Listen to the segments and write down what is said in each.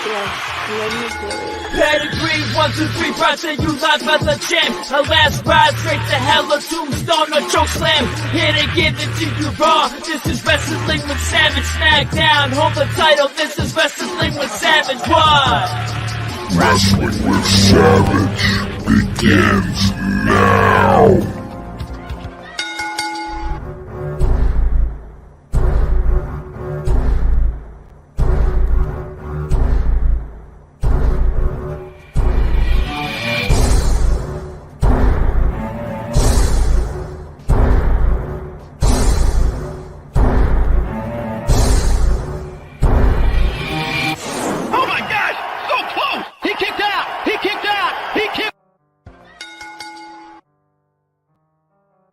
Let me do it. Pedigree, 1, 2, 3, present you live as a champ. A last ride straight to hell, a tombstone, a choke slam. Here to give it to you raw. This is Wrestling with Savage. SmackDown, hold the title. This is Wrestling with Savage. What? Wrestling with Savage begins now.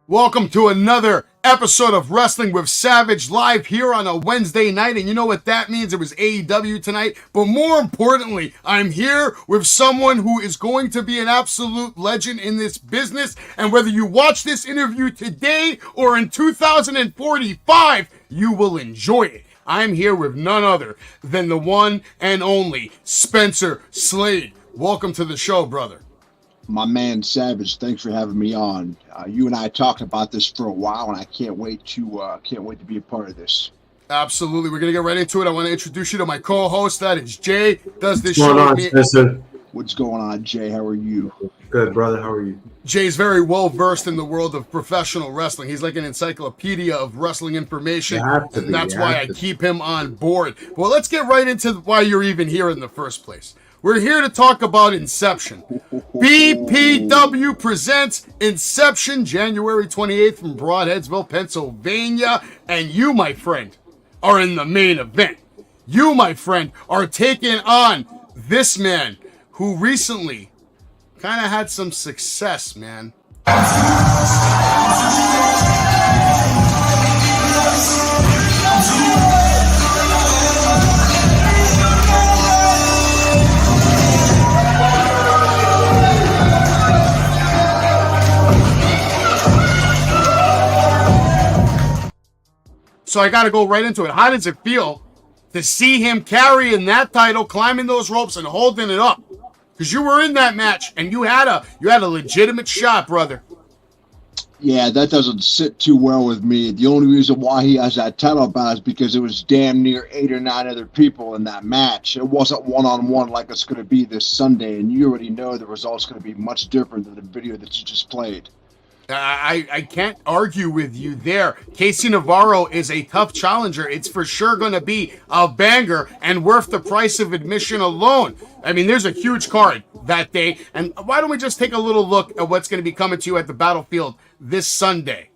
Welcome to another episode of Wrestling with Savage live here on a Wednesday night. And you know what that means? It was AEW tonight. But more importantly, I'm here with someone who is going to be an absolute legend in this business. And whether you watch this interview today or in 2045, you will enjoy it. I'm here with none other than the one and only Spencer Slade. Welcome to the show, brother. My man Savage, thanks for having me on. You and I talked about this for a while, and I can't wait to be a part of this. Absolutely, we're gonna get right into it. I want to introduce you to my co-host. That is Jay. Does this show? What's going on, Jay? How are you? Good, brother. How are you? Jay's very well versed in the world of professional wrestling. He's like an encyclopedia of wrestling information, and that's why I keep him on board. Well, let's get right into why you're even here in the first place. We're here to talk about Inception. BPW presents Inception, January 28th from Broadheadsville, Pennsylvania. And you, my friend, are in the main event. You, my friend, are taking on this man who recently kind of had some success, man. So I got to go right into it. How does it feel to see him carrying that title, climbing those ropes, and holding it up? Because you were in that match, and you had a legitimate shot, brother. Yeah, that doesn't sit too well with me. The only reason why he has that title bout is because it was damn near 8 or 9 other people in that match. It wasn't one-on-one like it's going to be this Sunday, and you already know the result's going to be much different than the video that you just played. I can't argue with you there. Casey Navarro is a tough challenger. It's for sure going to be a banger and worth the price of admission alone. I mean, there's a huge card that day. And why don't we just take a little look at what's going to be coming to you at the Battlefield this Sunday?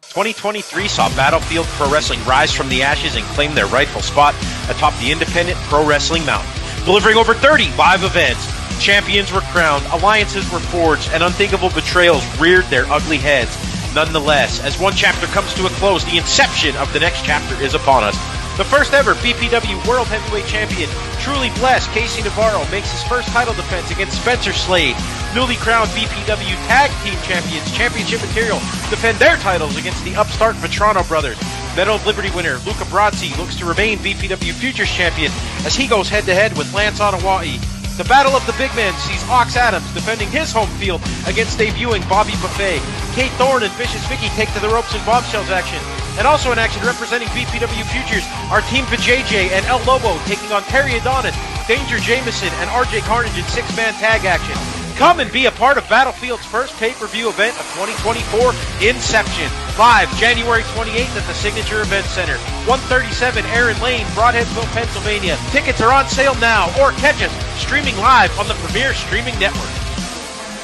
2023 saw Battlefield Pro Wrestling rise from the ashes and claim their rightful spot atop the independent pro wrestling mountain, delivering over 30 live events. Champions were crowned, alliances were forged, and unthinkable betrayals reared their ugly heads. Nonetheless, as one chapter comes to a close, the inception of the next chapter is upon us. The first ever BPW World Heavyweight Champion, truly blessed, Casey Navarro makes his first title defense against Spencer Slade. Newly crowned BPW Tag Team Champions, Championship Material, defend their titles against the upstart Vetrano brothers. Medal of Liberty winner Luca Brazzi looks to remain BPW Futures Champion as he goes head-to-head with Lance Onawai. The Battle of the Big Men sees Ox Adams defending his home field against debuting Bobby Buffet. Kate Thorne and Vicious Vicky take to the ropes in bombshells action. And also in action representing BPW Futures are Team VJJ and El Lobo taking on Terry Adonis, Danger Jameson, and RJ Carnage in 6-man tag action. Come and be a part of Battlefield's first pay-per-view event of 2024, Inception. Live January 28th at the Signature Event Center, 137 Aaron Lane, Broadheadsville, Pennsylvania. Tickets are on sale now or catch us streaming live on the premier streaming network.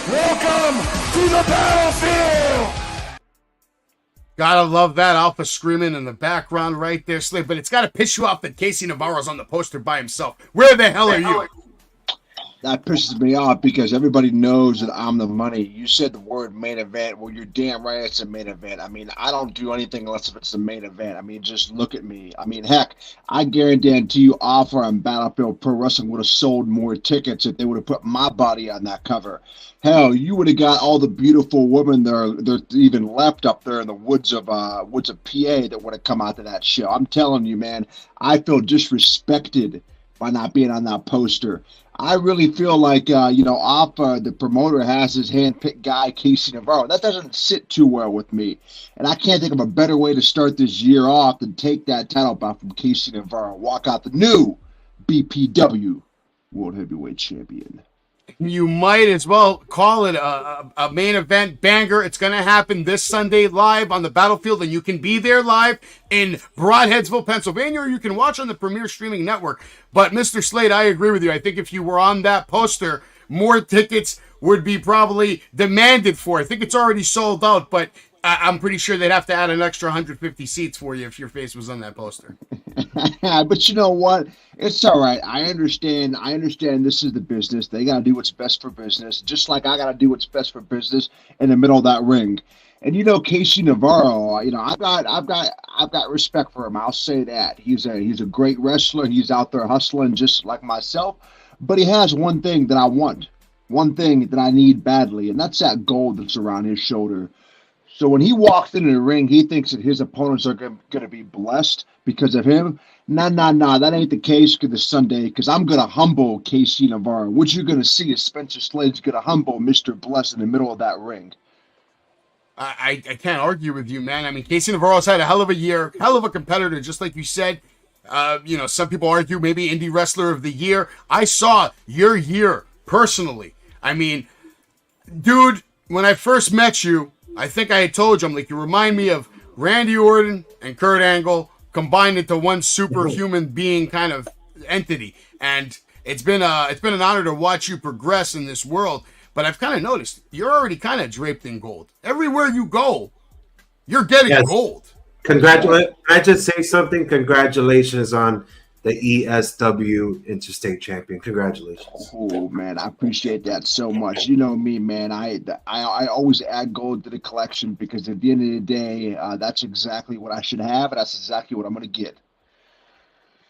Welcome to the Battlefield! Gotta love that alpha screaming in the background right there, Slade. But it's got to piss you off that Casey Navarro's on the poster by himself. Where the hell are you? That pisses me off because everybody knows that I'm the money. You said the word main event. Well, you're damn right it's a main event. I mean, I don't do anything unless if it's the main event. I mean, just look at me. I mean, heck, I guarantee you Offer on Battlefield Pro Wrestling would have sold more tickets if they would have put my body on that cover. Hell, you would have got all the beautiful women there even left up there in the woods of PA that would have come out to that show. I'm telling you, man, I feel disrespected by not being on that poster. I really feel like, the promoter has his hand-picked guy, Casey Navarro. That doesn't sit too well with me. And I can't think of a better way to start this year off than take that title back from Casey Navarro, walk out the new BPW World Heavyweight Champion. You might as well call it a main event banger. It's going to happen this Sunday live on the Battlefield, and you can be there live in Broadheadsville, Pennsylvania, or you can watch on the Premier Streaming Network. But Mr. Slade, I agree with you. I think if you were on that poster, more tickets would be probably demanded for. I think it's already sold out, but I'm pretty sure they'd have to add an extra 150 seats for you if your face was on that poster. But you know what? It's all right. I understand this is the business. They got to do what's best for business, just like I got to do what's best for business in the middle of that ring. And Casey Navarro, I've got respect for him. I'll say that. He's a great wrestler. He's out there hustling just like myself. But he has one thing that I want, one thing that I need badly, and that's that gold that's around his shoulder. So when he walks into the ring, he thinks that his opponents are going to be blessed because of him. Nah, that ain't the case this Sunday, because I'm going to humble Casey Navarro. What you're going to see is Spencer Slade's going to humble Mr. Bless in the middle of that ring. I can't argue with you, man. I mean, Casey Navarro's had a hell of a year, hell of a competitor, just like you said. Some people argue maybe Indie Wrestler of the Year. I saw your year personally. I mean, dude, when I first met you, I think I had told you, I'm like, you remind me of Randy Orton and Kurt Angle combined into one superhuman being kind of entity. And it's been an honor to watch you progress in this world. But I've kind of noticed you're already kind of draped in gold. Everywhere you go, you're getting gold. Congratulations. Can I just say something? Congratulations on the ESW Interstate Champion. Congratulations. Oh, man, I appreciate that so much. You know me, man. I always add gold to the collection because at the end of the day, that's exactly what I should have, and that's exactly what I'm going to get.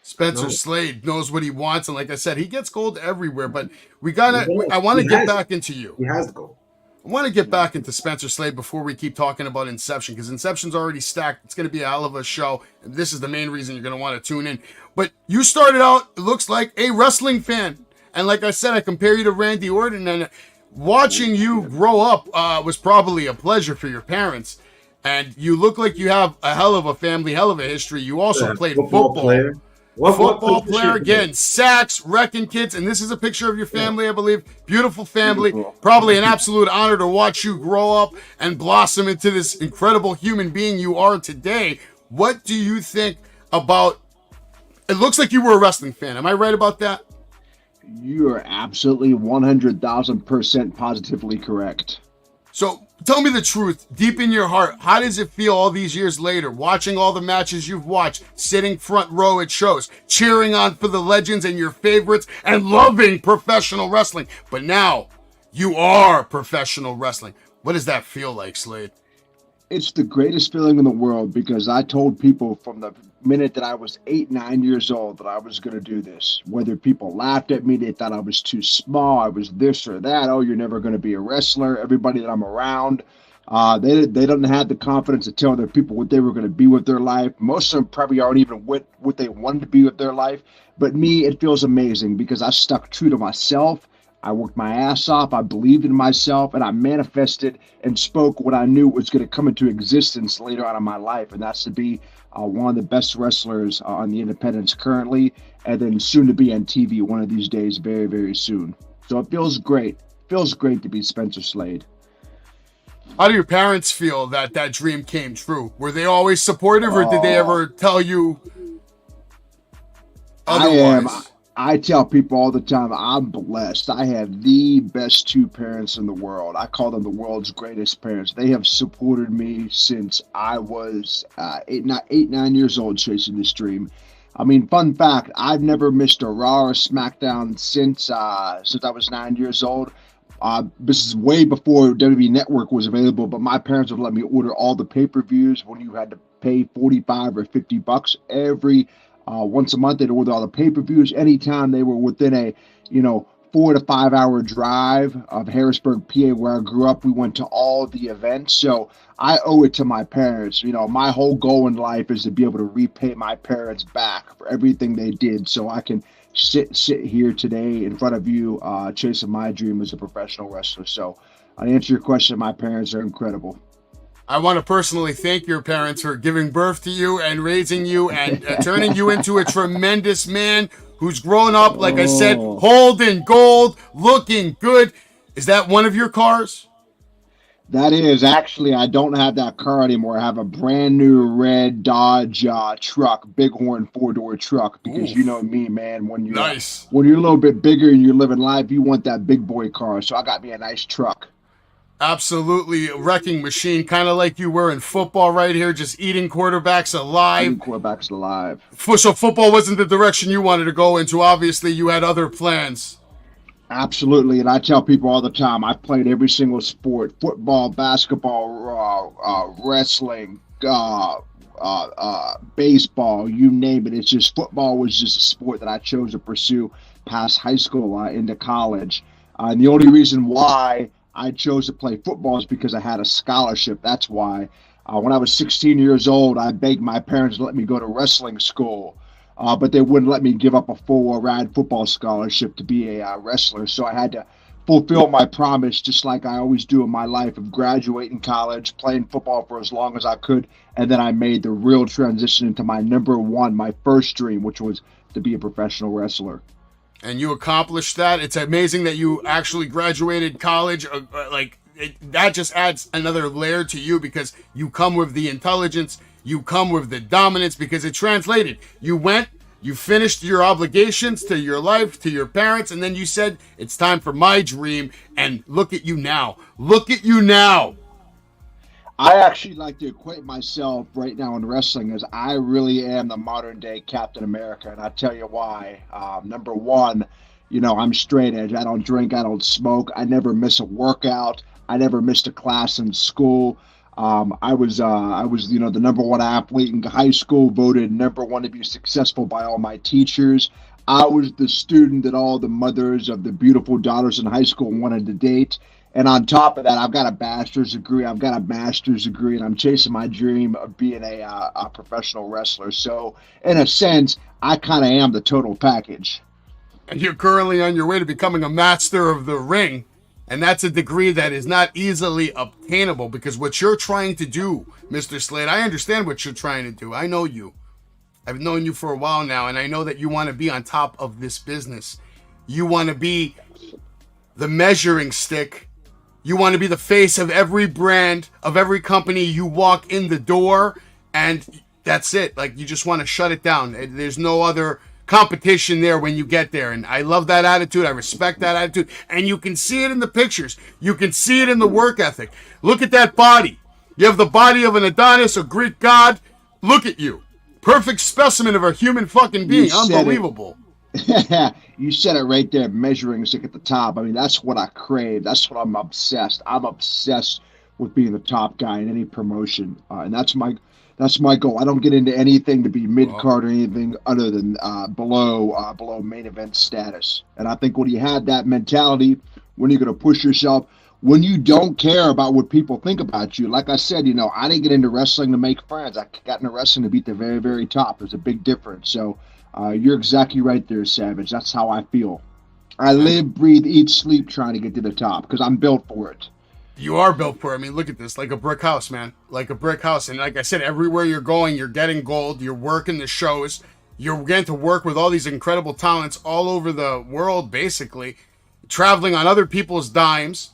Spencer Slade knows what he wants, and like I said, he gets gold everywhere, but I want to get back into you. He has the gold. I want to get back into Spencer Slade before we keep talking about Inception, because Inception's already stacked. It's going to be a hell of a show, and this is the main reason you're going to want to tune in. But you started out, it looks like, a wrestling fan. And like I said, I compare you to Randy Orton, and watching you grow up was probably a pleasure for your parents. And you look like you have a hell of a family, hell of a history. You also played football. Player. Football player, again, sacks, wrecking kids, and this is a picture of your family, I believe. Beautiful family. Probably an absolute honor to watch you grow up and blossom into this incredible human being you are today. What do you think about... It looks like you were a wrestling fan. Am I right about that? You are absolutely 100,000% positively correct. So tell me the truth, deep in your heart, how does it feel all these years later, watching all the matches you've watched, sitting front row at shows, cheering on for the legends and your favorites, and loving professional wrestling? But now, you are professional wrestling. What does that feel like, Slade? It's the greatest feeling in the world, because I told people from the minute that I was 9 years old that I was going to do this. Whether people laughed at me, they thought I was too small, I was this or that. Oh, you're never going to be a wrestler. Everybody that I'm around, they don't have the confidence to tell their people what they were going to be with their life. Most of them probably aren't even what they wanted to be with their life. But me, it feels amazing because I stuck true to myself. I worked my ass off. I believed in myself, and I manifested and spoke what I knew was going to come into existence later on in my life, and that's to be one of the best wrestlers on the independents currently, and then soon to be on TV one of these days, very, very soon. So it feels great. It feels great to be Spencer Slade. How do your parents feel that dream came true? Were they always supportive, or did they ever tell you otherwise? I tell people all the time, I'm blessed. I have the best two parents in the world. I call them the world's greatest parents. They have supported me since I was 9 years old chasing this dream. I mean, fun fact, I've never missed a Raw or SmackDown since I was 9 years old. This is way before WWE Network was available, but my parents would let me order all the pay-per-views when you had to pay $45 or $50 every once a month. They'd order all the pay-per-views. Anytime they were within a 4 to 5 hour drive of Harrisburg, PA, where I grew up, we went to all the events. So I owe it to my parents. My whole goal in life is to be able to repay my parents back for everything they did, so I can sit here today in front of you, chasing my dream as a professional wrestler. So, to answer your question, my parents are incredible. I want to personally thank your parents for giving birth to you and raising you and turning you into a tremendous man who's grown up, like I said, holding gold, looking good. Is that one of your cars? That is. Actually, I don't have that car anymore. I have a brand new red Dodge truck, Bighorn 4-door truck, because you know me, man. When you're a little bit bigger and you're living life, you want that big boy car. So I got me a nice truck. Absolutely a wrecking machine, kind of like you were in football right here, just eating quarterbacks alive. So football wasn't the direction you wanted to go into. Obviously, you had other plans. Absolutely, and I tell people all the time, I've played every single sport: football, basketball, wrestling, baseball, you name it. It's just football was just a sport that I chose to pursue past high school into college. And the only reason why I chose to play football is because I had a scholarship. That's why. When I was 16 years old, I begged my parents to let me go to wrestling school, but they wouldn't let me give up a full ride football scholarship to be a wrestler. So I had to fulfill my promise, just like I always do in my life, of graduating college, playing football for as long as I could, and then I made the real transition into my number one, my first dream, which was to be a professional wrestler. And you accomplished that. It's amazing that you actually graduated college. That just adds another layer to you, because you come with the intelligence, you come with the dominance, because it translated. You went, you finished your obligations to your life, to your parents, and then you said, it's time for my dream. And look at you now. Look at you now. I actually like to equate myself right now in wrestling as I really am the modern day Captain America. And I tell you why. Number one, I'm straight edge. I don't drink. I don't smoke. I never miss a workout. I never missed a class in school. I was the number one athlete in high school, voted number one to be successful by all my teachers. I was the student that all the mothers of the beautiful daughters in high school wanted to date. And on top of that, I've got a bachelor's degree, I've got a master's degree, and I'm chasing my dream of being a professional wrestler. So, in a sense, I kind of am the total package. And you're currently on your way to becoming a master of the ring. And that's a degree that is not easily obtainable, because what you're trying to do, Mr. Slade, I understand what you're trying to do. I know you. I've known you for a while now, and I know that you want to be on top of this business. You want to be the measuring stick. You want to be the face of every brand, of every company. You walk in the door, and that's it. Like, you just want to shut it down. There's no other competition there when you get there. And I love that attitude. I respect that attitude. And you can see it in the pictures. You can see it in the work ethic. Look at that body. You have the body of an Adonis, a Greek god. Look at you. Perfect specimen of a human fucking being. Unbelievable. You said it right there, measuring stick at the top. I mean, that's what I crave. That's what I'm obsessed. I'm obsessed with being the top guy in any promotion. And that's my goal. I don't get into anything to be mid-card or anything other than below main event status. And I think when you have that mentality, when you're going to push yourself, when you don't care about what people think about you, like I said, I didn't get into wrestling to make friends. I got into wrestling to be at the very, very top. There's a big difference. So you're exactly right there, Savage. That's how I feel. I live, breathe, eat, sleep trying to get to the top because I'm built for it. You are built for it. I mean, look at this. Like a brick house, man. Like a brick house. And like I said, everywhere you're going, you're getting gold. You're working the shows. You're getting to work with all these incredible talents all over the world, basically. Traveling on other people's dimes.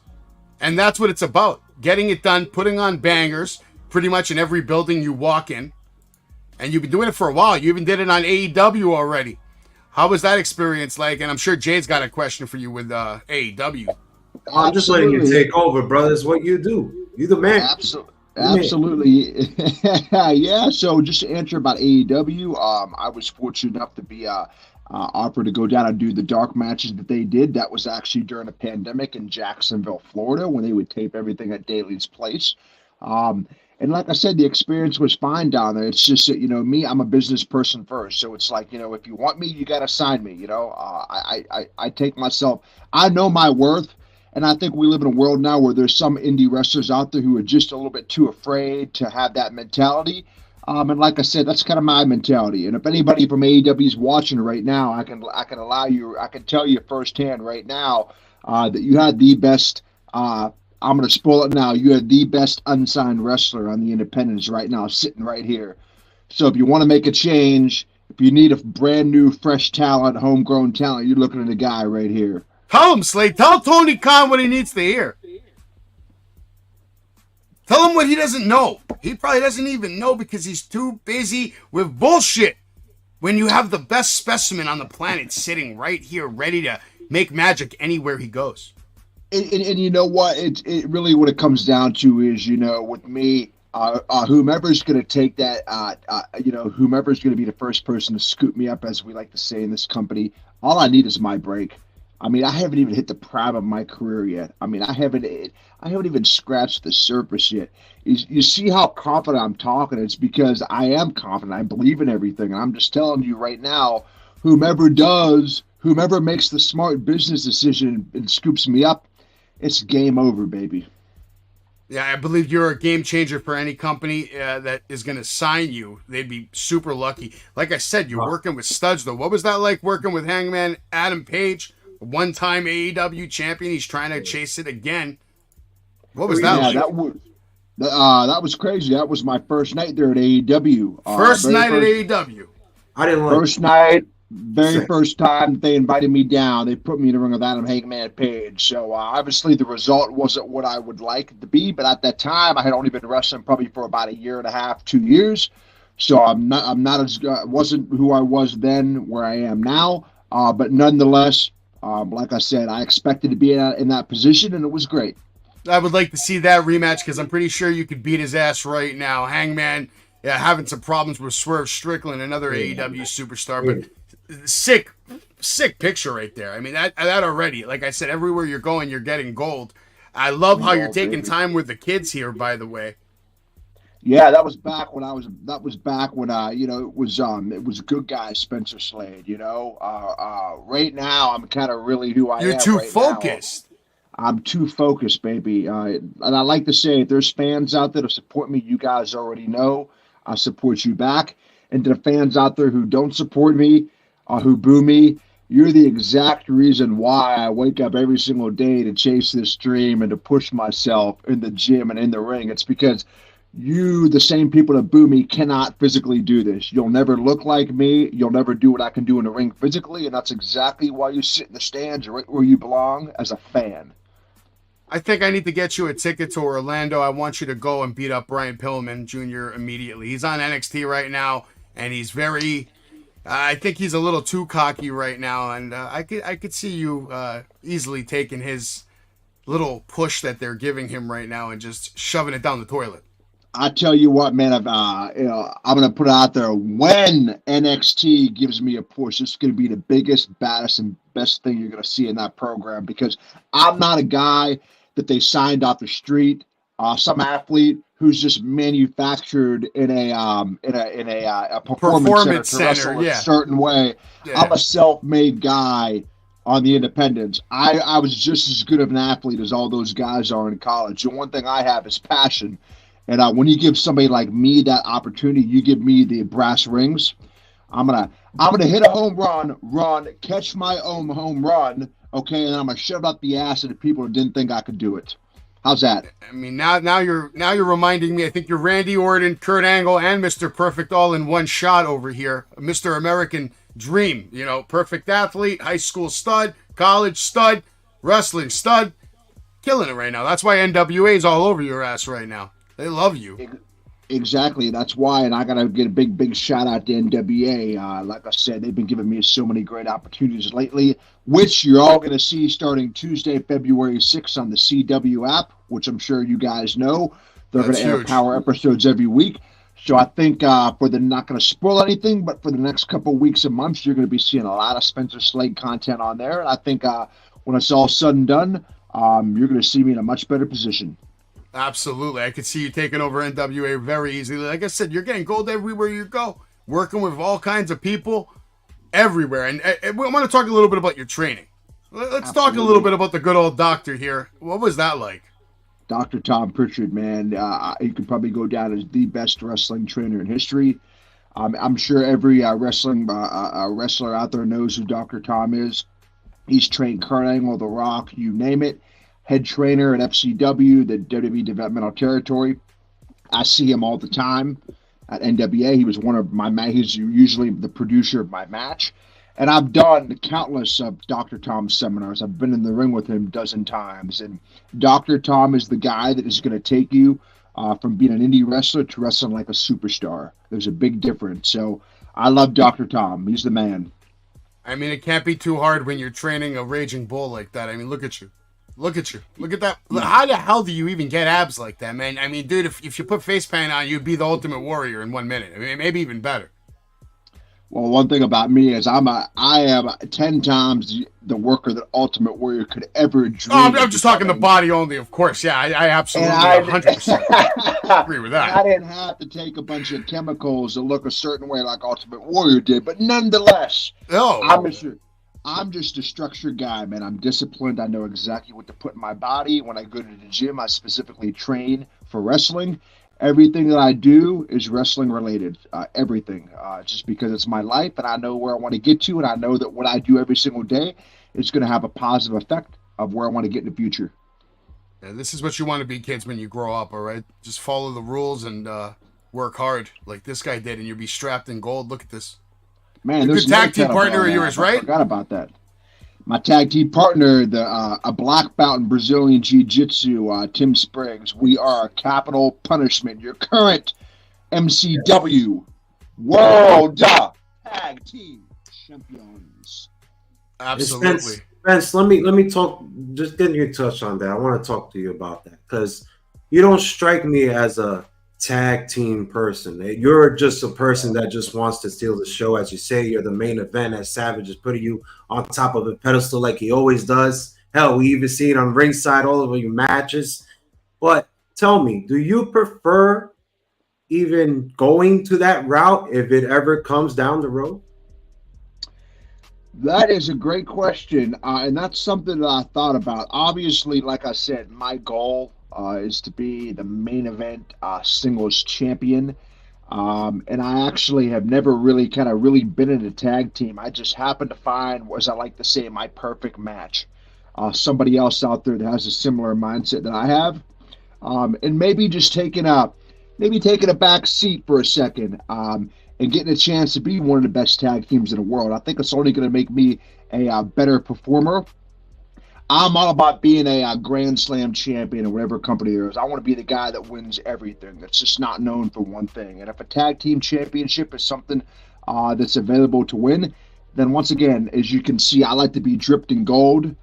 And that's what it's about. Getting it done, putting on bangers, pretty much in every building you walk in. And you've been doing it for a while. You even did it on AEW already. How was that experience like? And I'm sure Jay's got a question for you with AEW. I'm just letting you take over, brother. It's what you do. You're the man. Absolutely. Yeah, so just to answer about AEW, I was fortunate enough to be offered to go down and do the dark matches that they did. That was actually during the pandemic in Jacksonville, Florida, when they would tape everything at Daly's Place. And like I said, the experience was fine down there. It's just that, me, I'm a business person first. So it's like, if you want me, you got to sign me. I take myself, I know my worth. And I think we live in a world now where there's some indie wrestlers out there who are just a little bit too afraid to have that mentality. And like I said, that's kind of my mentality. And if anybody from AEW is watching right now, I can tell you firsthand right now that you had the best. I'm going to spoil it now. You had the best unsigned wrestler on the independents right now, sitting right here. So if you want to make a change, if you need a brand new, fresh talent, homegrown talent, you're looking at a guy right here. Tell him, Slade. Tell Tony Khan what he needs to hear. Tell him what he doesn't know. He probably doesn't even know because he's too busy with bullshit. When you have the best specimen on the planet sitting right here, ready to make magic anywhere he goes. And you know what? It really what it comes down to is, with me, whomever's going to take that, whomever's going to be the first person to scoop me up, as we like to say in this company, all I need is my break. I mean, I haven't even hit the prime of my career yet. I mean, I haven't even scratched the surface yet. You see how confident I'm talking? It's because I am confident. I believe in everything. And I'm just telling you right now, whomever makes the smart business decision and scoops me up, it's game over, baby. Yeah, I believe you're a game changer for any company that is going to sign you. They'd be super lucky. Like I said, you're working with studs, though. What was that like working with Hangman Adam Page, a one-time AEW champion? He's trying to chase it again. What was that like? That was crazy. That was my first night there at AEW. First night at AEW. I didn't like first night. Very first time they invited me down, they put me in the ring with Adam Hangman Page. So obviously the result wasn't what I would like it to be, but at that time I had only been wrestling probably for about a year and a half, 2 years. So wasn't who I was then, where I am now. But nonetheless, like I said, I expected to be in that position, and it was great. I would like to see that rematch because I'm pretty sure you could beat his ass right now. Hangman, having some problems with Swerve Strickland, another AEW superstar, but. Sick picture right there. I mean, that already, like I said, everywhere you're going, you're getting gold. I love how you're taking time with the kids here, by the way. Yeah, that was back when it was good guy Spencer Slade, right now I'm kind of really who I am. You're too focused. I'm too focused, baby. And I like to say, if there's fans out there to support me, you guys already know I support you back. And to the fans out there who don't support me, who boo me, you're the exact reason why I wake up every single day to chase this dream and to push myself in the gym and in the ring. It's because you, the same people that boo me, cannot physically do this. You'll never look like me. You'll never do what I can do in the ring physically, and that's exactly why you sit in the stands right where you belong as a fan. I think I need to get you a ticket to Orlando. I want you to go and beat up Brian Pillman Jr. immediately. He's on NXT right now, and he's very... I think he's a little too cocky right now, and I could see you easily taking his little push that they're giving him right now and just shoving it down the toilet. I tell you what, man, I'm going to put it out there. When NXT gives me a push, it's going to be the biggest, baddest, and best thing you're going to see in that program, because I'm not a guy that they signed off the street, some athlete who's just manufactured in a performance center to wrestle a certain way. Yeah. I'm a self-made guy on the independents. I was just as good of an athlete as all those guys are in college. The one thing I have is passion. And when you give somebody like me that opportunity, you give me the brass rings. I'm gonna hit a home run, catch my own home run, okay, and I'm gonna shove up the ass of the people who didn't think I could do it. How's that? I mean, now you're reminding me. I think you're Randy Orton, Kurt Angle, and Mr. Perfect all in one shot over here. Mr. American Dream, perfect athlete, high school stud, college stud, wrestling stud, killing it right now. That's why NWA's all over your ass right now. They love you. Exactly. That's why, and I got to get a big shout out to NWA. Like I said, they've been giving me so many great opportunities lately, which you're all going to see starting Tuesday, February 6th on the CW app, which I'm sure you guys know. They're going to air power episodes every week. So I think not going to spoil anything, but for the next couple of weeks and months, you're going to be seeing a lot of Spencer Slade content on there. And I think when it's all said and done, you're going to see me in a much better position. Absolutely. I could see you taking over NWA very easily. Like I said, you're getting gold everywhere you go, working with all kinds of people everywhere. And we want to talk a little bit about your training. Let's talk a little bit about the good old doctor here. What was that like? Dr. Tom Pritchard, man, he could probably go down as the best wrestling trainer in history. I'm sure every wrestler out there knows who Dr. Tom is. He's trained Kurt Angle, The Rock, you name it. Head trainer at FCW, the WWE Developmental Territory. I see him all the time at NWA. He was one of my he's usually the producer of my match. And I've done countless of Dr. Tom's seminars. I've been in the ring with him a dozen times. And Dr. Tom is the guy that is going to take you from being an indie wrestler to wrestling like a superstar. There's a big difference. So I love Dr. Tom. He's the man. I mean, it can't be too hard when you're training a raging bull like that. I mean, look at you. Look at you. Look at that. How the hell do you even get abs like that, man? I mean, dude, if you put face paint on, you'd be the Ultimate Warrior in 1 minute. I mean, maybe even better. Well, one thing about me is I am 10 times the worker that Ultimate Warrior could ever dream. Oh, I'm just talking the body only, of course. Yeah, I absolutely 100% agree with that. I didn't have to take a bunch of chemicals to look a certain way like Ultimate Warrior did, but nonetheless, I'm just a structured guy, man. I'm disciplined. I know exactly what to put in my body. When I go to the gym, I specifically train for wrestling. Everything that I do is wrestling related. Everything. Just because it's my life and I know where I want to get to, and I know that what I do every single day is going to have a positive effect of where I want to get in the future. Yeah, this is what you want to be, kids, when you grow up, all right? Just follow the rules and work hard like this guy did, and you'll be strapped in gold. Look at this. Man, there's a good tag team partner of yours, right? I forgot about that. My tag team partner, a black belt in Brazilian Jiu-Jitsu, Tim Spriggs. We are Capital Punishment, your current MCW World Tag Team Champions. Absolutely. Spence, let me talk. Just getting your touch on that. I want to talk to you about that because you don't strike me as a tag team person. You're just a person that just wants to steal the show. As you say, you're the main event, as Savage is putting you on top of a pedestal like he always does. Hell, we even see it on ringside all over your matches. But tell me, do you prefer even going to that route if it ever comes down the road? That is a great question, and that's something that I thought about. Obviously, like I said, my goal is to be the main event singles champion. And I actually have never really been in a tag team. I just happened to find, as I like to say, my perfect match. Somebody else out there that has a similar mindset that I have. And maybe just taking a back seat for a second and getting a chance to be one of the best tag teams in the world. I think it's only going to make me a better performer. I'm all about being a Grand Slam champion or whatever company there is. I want to be the guy that wins everything. That's just not known for one thing. And if a tag team championship is something that's available to win, then once again, as you can see, I like to be dripped in gold.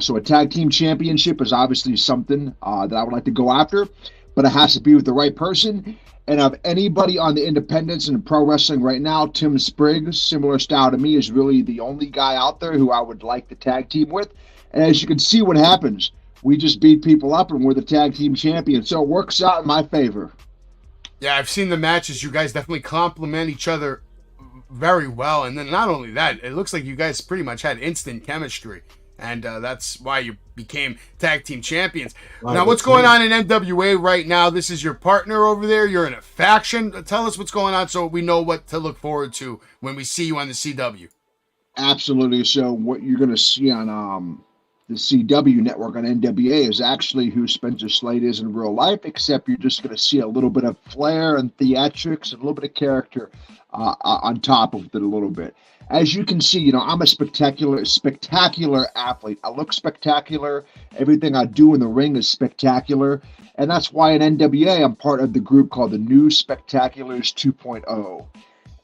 So a tag team championship is obviously something that I would like to go after, but it has to be with the right person. And of anybody on the independents and pro wrestling right now, Tim Spriggs, similar style to me, is really the only guy out there who I would like to tag team with. And as you can see what happens, we just beat people up and we're the tag team champions. So it works out in my favor. Yeah, I've seen the matches. You guys definitely complement each other very well. And then not only that, it looks like you guys pretty much had instant chemistry. And that's why you became tag team champions. Now, what's going on in NWA right now? This is your partner over there. You're in a faction. Tell us what's going on so we know what to look forward to when we see you on the CW. Absolutely. So what you're going to see on the CW network on NWA is actually who Spencer Slade is in real life, except you're just going to see a little bit of flair and theatrics and a little bit of character on top of it a little bit. As you can see, I'm a spectacular athlete. I look spectacular. Everything I do in the ring is spectacular. And that's why in NWA, I'm part of the group called the New Spectaculars 2.0.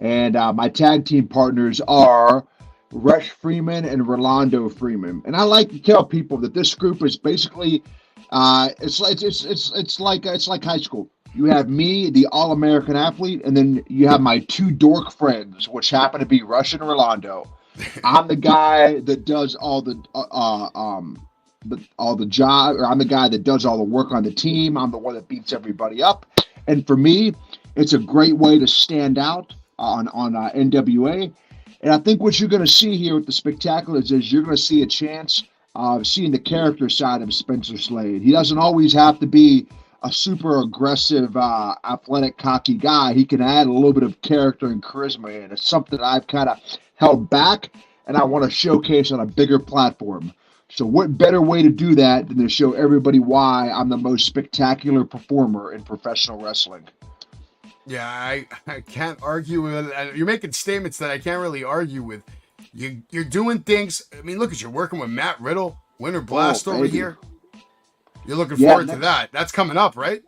And my tag team partners are Rush Freeman and Rolando Freeman. And I like to tell people that this group is basically it's like high school. You have me, the all-American athlete, and then you have my two dork friends, which happen to be Rush and Rolando. I'm the guy that does all the job, or I'm the guy that does all the work on the team. I'm the one that beats everybody up. And for me, it's a great way to stand out on NWA. And I think what you're going to see here with the Spectaculars is you're going to see a chance seeing the character side of Spencer Slade. He doesn't always have to be a super aggressive, athletic, cocky guy. He can add a little bit of character and charisma in. It's something that I've kind of held back, and I want to showcase on a bigger platform. So what better way to do that than to show everybody why I'm the most spectacular performer in professional wrestling? Yeah, I can't argue with it. You're making statements that I can't really argue with. You're doing things. I mean, look at you're working with Matt Riddle, Winter Blast over here. You're looking forward to that. That's coming up, right?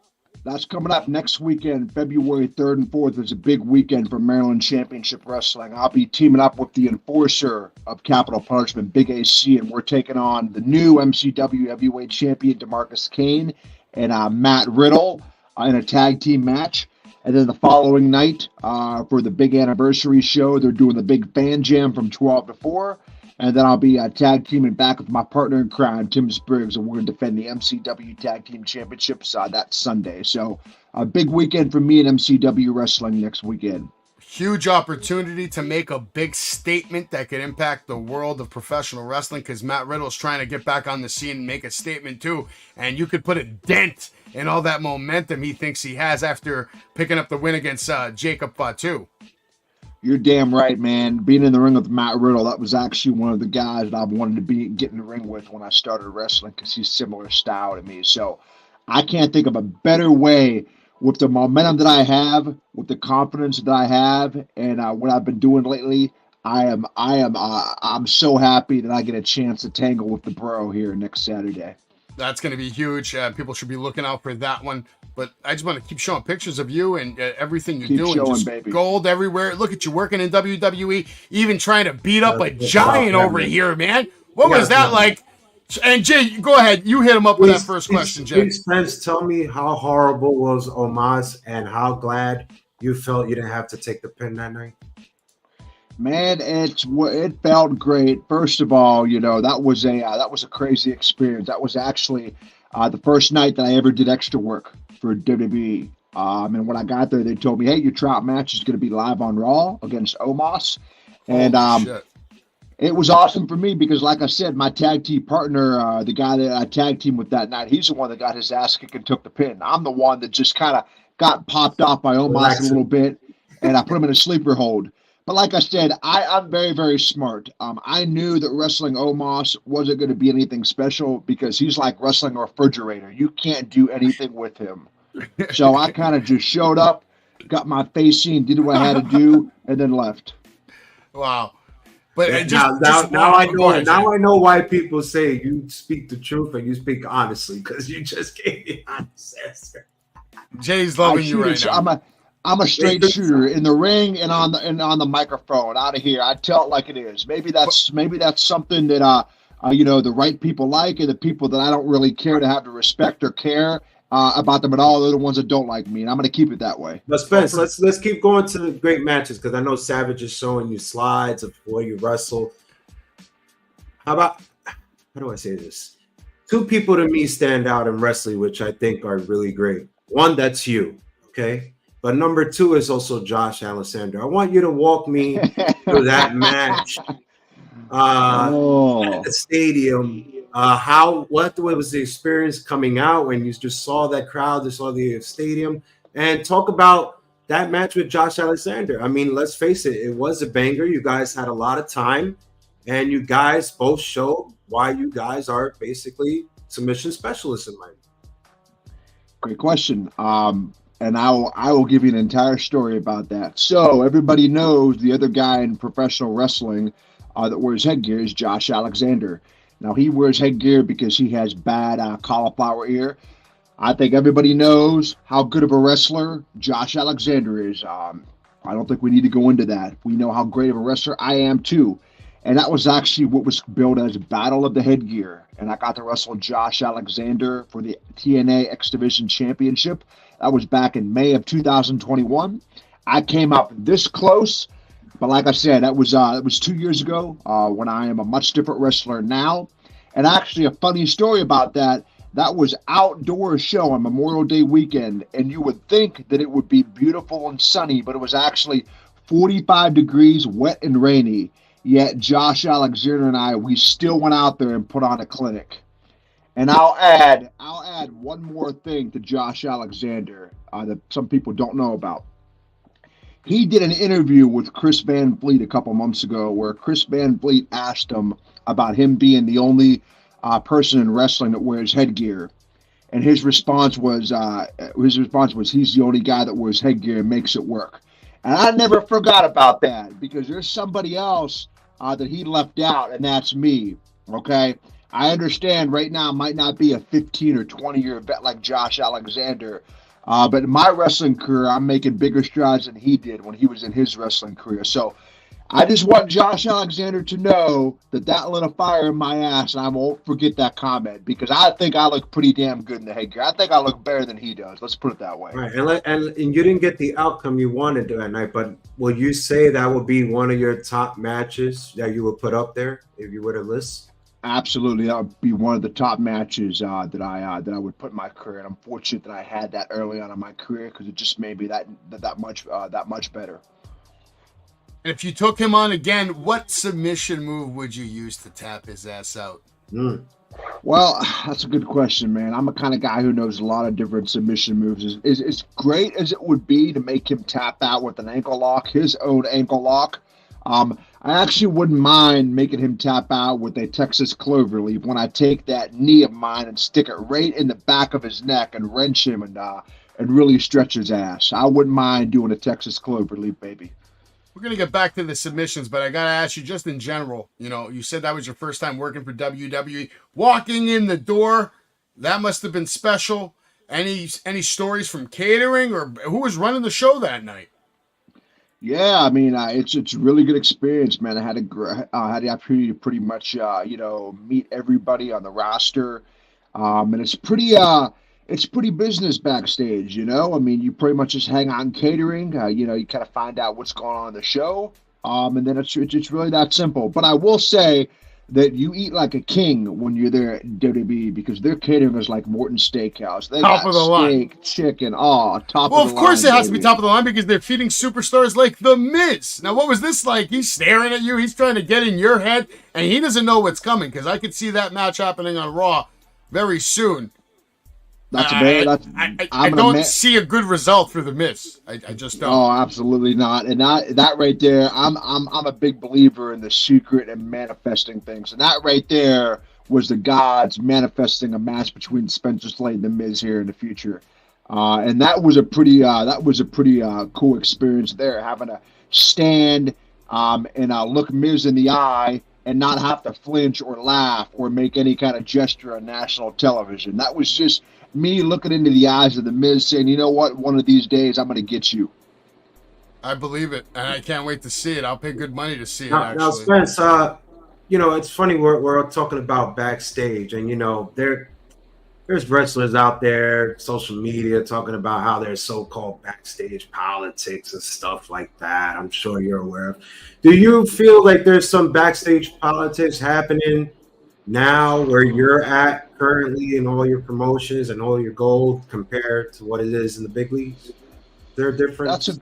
That's coming up next weekend, February 3rd and 4th. It's a big weekend for Maryland Championship Wrestling. I'll be teaming up with the enforcer of Capital Punishment, Big AC, and we're taking on the new MCW Heavyweight Champion, DeMarcus Kane, and Matt Riddle in a tag team match. And then the following night, for the big anniversary show, they're doing the big fan jam from 12 to 4. And then I'll be tag teaming back with my partner in crime, Tim Spriggs, and we're going to defend the MCW Tag Team Championships that Sunday. So a big weekend for me in MCW Wrestling next weekend. Huge opportunity to make a big statement that could impact the world of professional wrestling, because Matt Riddle's trying to get back on the scene and make a statement too. And you could put a dent in all that momentum he thinks he has after picking up the win against Jacob Fatu. You're damn right, man. Being in the ring with Matt Riddle, that was actually one of the guys that I wanted to get in the ring with when I started wrestling, because he's similar style to me. So I can't think of a better way with the momentum that I have, with the confidence that I have, and what I've been doing lately. I'm so happy that I get a chance to tangle with the bro here next Saturday. That's going to be huge. People should be looking out for that one. But I just want to keep showing pictures of you and everything you're doing. Just baby. Gold everywhere. Look at you working in WWE, even trying to beat up a giant over here, man. What was that like? And Jay, go ahead. You hit him up with that first question, Jay. Spence, tell me how horrible was Omos and how glad you felt you didn't have to take the pin that night. Man, it felt great. First of all, that was a crazy experience. That was actually the first night that I ever did extra work for WWE. And when I got there, they told me, "Hey, your tryout match is going to be live on Raw against Omos," and it was awesome for me because, like I said, my tag team partner, the guy that I tag team with that night, he's the one that got his ass kicked and took the pin. I'm the one that just kind of got popped off by Omos a little bit, and I put him in a sleeper hold. But like I said, I'm very, very smart. I knew that wrestling Omos wasn't going to be anything special because he's like wrestling a refrigerator. You can't do anything with him. So I kind of just showed up, got my face seen, did what I had to do, and then left. Wow. But now I know why people say you speak the truth and you speak honestly, because you just gave the honest answer. Jay's loving you right now. I'm a straight shooter in the ring and on the microphone. Out of here, I tell it like it is. Maybe that's something that the right people like, and the people that I don't really care to have to respect or care about them at all. They're the ones that don't like me, and I'm going to keep it that way. But Spence, let's keep going to the great matches, because I know Savage is showing you slides of where you wrestle. How do I say this? Two people to me stand out in wrestling, which I think are really great. One, that's you, okay? But number two is also Josh Alexander. I want you to walk me through that match at the stadium. What was the experience coming out when you just saw that crowd, just saw the stadium, and talk about that match with Josh Alexander. I mean, let's face it, it was a banger. You guys had a lot of time, and you guys both showed why you guys are basically submission specialists in life. Great question. And I will give you an entire story about that. So everybody knows the other guy in professional wrestling that wears headgear is Josh Alexander. Now, he wears headgear because he has bad cauliflower ear. I think everybody knows how good of a wrestler Josh Alexander is. I don't think we need to go into that. We know how great of a wrestler I am too. And that was actually what was billed as Battle of the Headgear. And I got to wrestle Josh Alexander for the TNA X Division Championship. That was back in May of 2021. I came up this close, but like I said, it was 2 years ago when I am a much different wrestler now. And actually, a funny story about that was outdoor show on Memorial Day weekend, and you would think that it would be beautiful and sunny, but it was actually 45 degrees, wet and rainy. Yet Josh Alexander and we still went out there and put on a clinic. And I'll add one more thing to Josh Alexander that some people don't know about. He did an interview with Chris Van Vliet a couple months ago where Chris Van Vliet asked him about him being the only person in wrestling that wears headgear. And his response was he's the only guy that wears headgear and makes it work. And I never forgot about that because there's somebody else that he left out, and that's me. Okay? I understand right now might not be a 15 or 20-year vet like Josh Alexander, but in my wrestling career, I'm making bigger strides than he did when he was in his wrestling career. So I just want Josh Alexander to know that lit a fire in my ass, and I won't forget that comment because I think I look pretty damn good in the headgear. I think I look better than he does. Let's put it that way. Right, and you didn't get the outcome you wanted that night, but will you say that would be one of your top matches that you would put up there if you were to list? Absolutely, that would be one of the top matches that I would put in my career. And I'm fortunate that I had that early on in my career because it just made me that much better. If you took him on again, what submission move would you use to tap his ass out? Well, that's a good question, man. I'm a kind of guy who knows a lot of different submission moves. As great as it would be to make him tap out with an ankle lock, his own ankle lock, I actually wouldn't mind making him tap out with a Texas cloverleaf when I take that knee of mine and stick it right in the back of his neck and wrench him and really stretch his ass. I wouldn't mind doing a Texas cloverleaf, baby. We're going to get back to the submissions, but I got to ask you just in general, you said that was your first time working for WWE. Walking in the door, that must have been special. Any stories from catering or who was running the show that night? Yeah, I mean, it's a really good experience, man. I had the opportunity to pretty much, meet everybody on the roster, and it's pretty business backstage, I mean, you pretty much just hang out in catering, you kind of find out what's going on in the show, and then it's really that simple. But I will say that you eat like a king when you're there at WWE because their catering is like Morton's Steakhouse. They top got of the line. Steak, chicken, top of the line. Well, of course it has to be baby. top of the line because they're feeding superstars like The Miz. Now, what was this like? He's staring at you. He's trying to get in your head, and he doesn't know what's coming because I could see that match happening on Raw very soon. I don't see a good result for The Miz. I just don't. Oh, absolutely not. And that right there, I'm a big believer in the secret and manifesting things. And that right there was the gods manifesting a match between Spencer Slade and The Miz here in the future. And that was a pretty cool experience there, having to stand and look Miz in the eye and not have to flinch or laugh or make any kind of gesture on national television. That was just me looking into the eyes of The Miz saying, you know what, one of these days I'm going to get you. I believe it, and I can't wait to see it. I'll pay good money to see it, Now, actually. Spence, it's funny we're talking about backstage, and, there's wrestlers out there, social media, talking about how there's so-called backstage politics and stuff like that. I'm sure you're aware of. Do you feel like there's some backstage politics happening now where you're at currently in all your promotions and all your gold compared to what it is in the big leagues? Is there a difference? That's a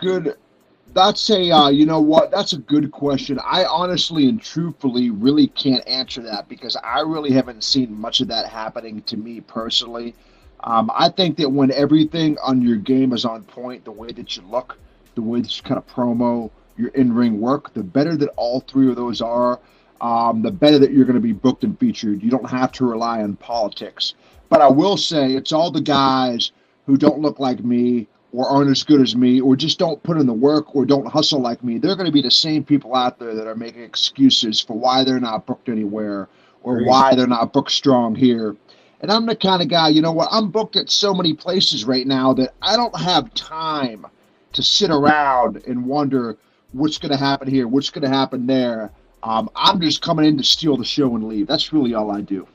good question. I honestly and truthfully really can't answer that because I really haven't seen much of that happening to me personally. I think that when everything on your game is on point, the way that you look, the way that you kind of promo, your in-ring work, the better that all three of those are, the better that you're going to be booked and featured. You don't have to rely on politics. But I will say it's all the guys who don't look like me or aren't as good as me or just don't put in the work or don't hustle like me. They're going to be the same people out there that are making excuses for why they're not booked anywhere or why they're not booked strong here. And I'm the kind of guy, I'm booked at so many places right now that I don't have time to sit around and wonder what's going to happen here, what's going to happen there. I'm just coming in to steal the show and leave. That's really all I do.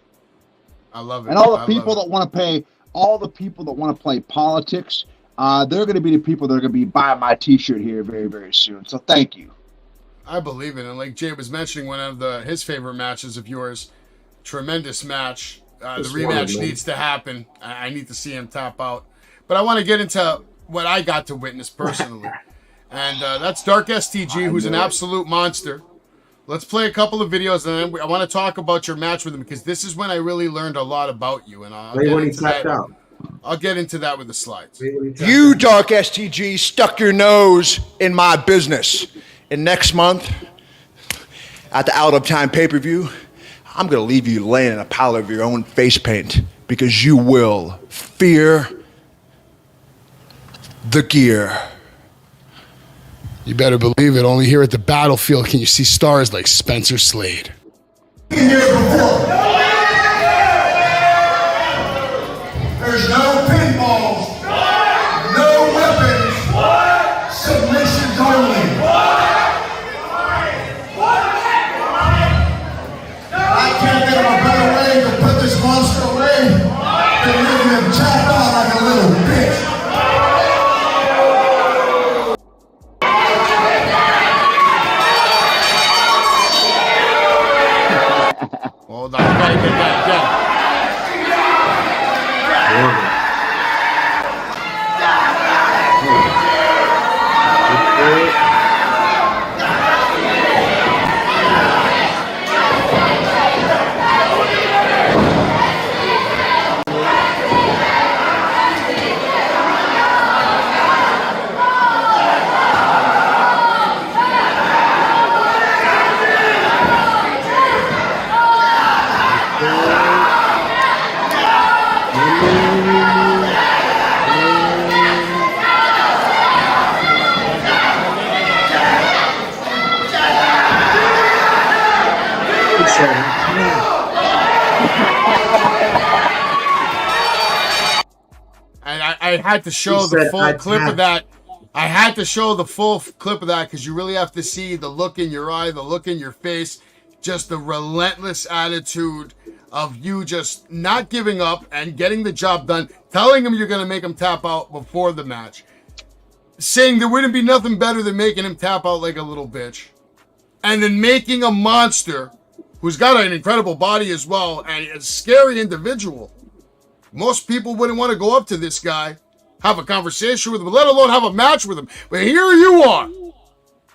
I love it. And all the people that want to play politics, they're going to be the people that are going to be buying my T-shirt here very, very soon. So thank you. I believe it. And like Jay was mentioning, one of his favorite matches of yours, tremendous match. The rematch needs to happen. I need to see him tap out. But I want to get into what I got to witness personally. And that's Dark STG, who's an absolute monster. Let's play a couple of videos, and then I want to talk about your match with him because this is when I really learned a lot about you. And I'll get into that. I'll get into that with the slides. You, Dark STG, stuck your nose in my business. And next month, at the Out of Time pay-per-view, I'm going to leave you laying in a pile of your own face paint because you will fear the gear. You better believe it. Only here at the battlefield can you see stars like Spencer Slade. There's no pinballs, no weapons, submissions only. I can't think of a better way to put this monster away than making him tap out like a little bitch. Hold on, I gotta get that again. And I had to show the full clip of that. I had to show the full clip of that because you really have to see the look in your eye, the look in your face, just the relentless attitude of you just not giving up and getting the job done, telling him you're going to make him tap out before the match, saying there wouldn't be nothing better than making him tap out like a little bitch, and then making a monster who's got an incredible body as well and a scary individual. Most people wouldn't want to go up to this guy, have a conversation with him, let alone have a match with him. But here you are,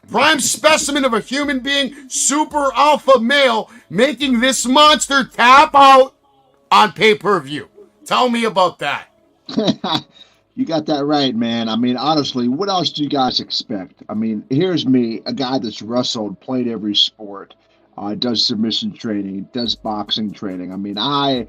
prime specimen of a human being, super alpha male, making this monster tap out on pay-per-view. Tell me about that. You got that right, man. I mean, honestly, what else do you guys expect? I mean, here's me, a guy that's wrestled, played every sport, does submission training, does boxing training. I mean, I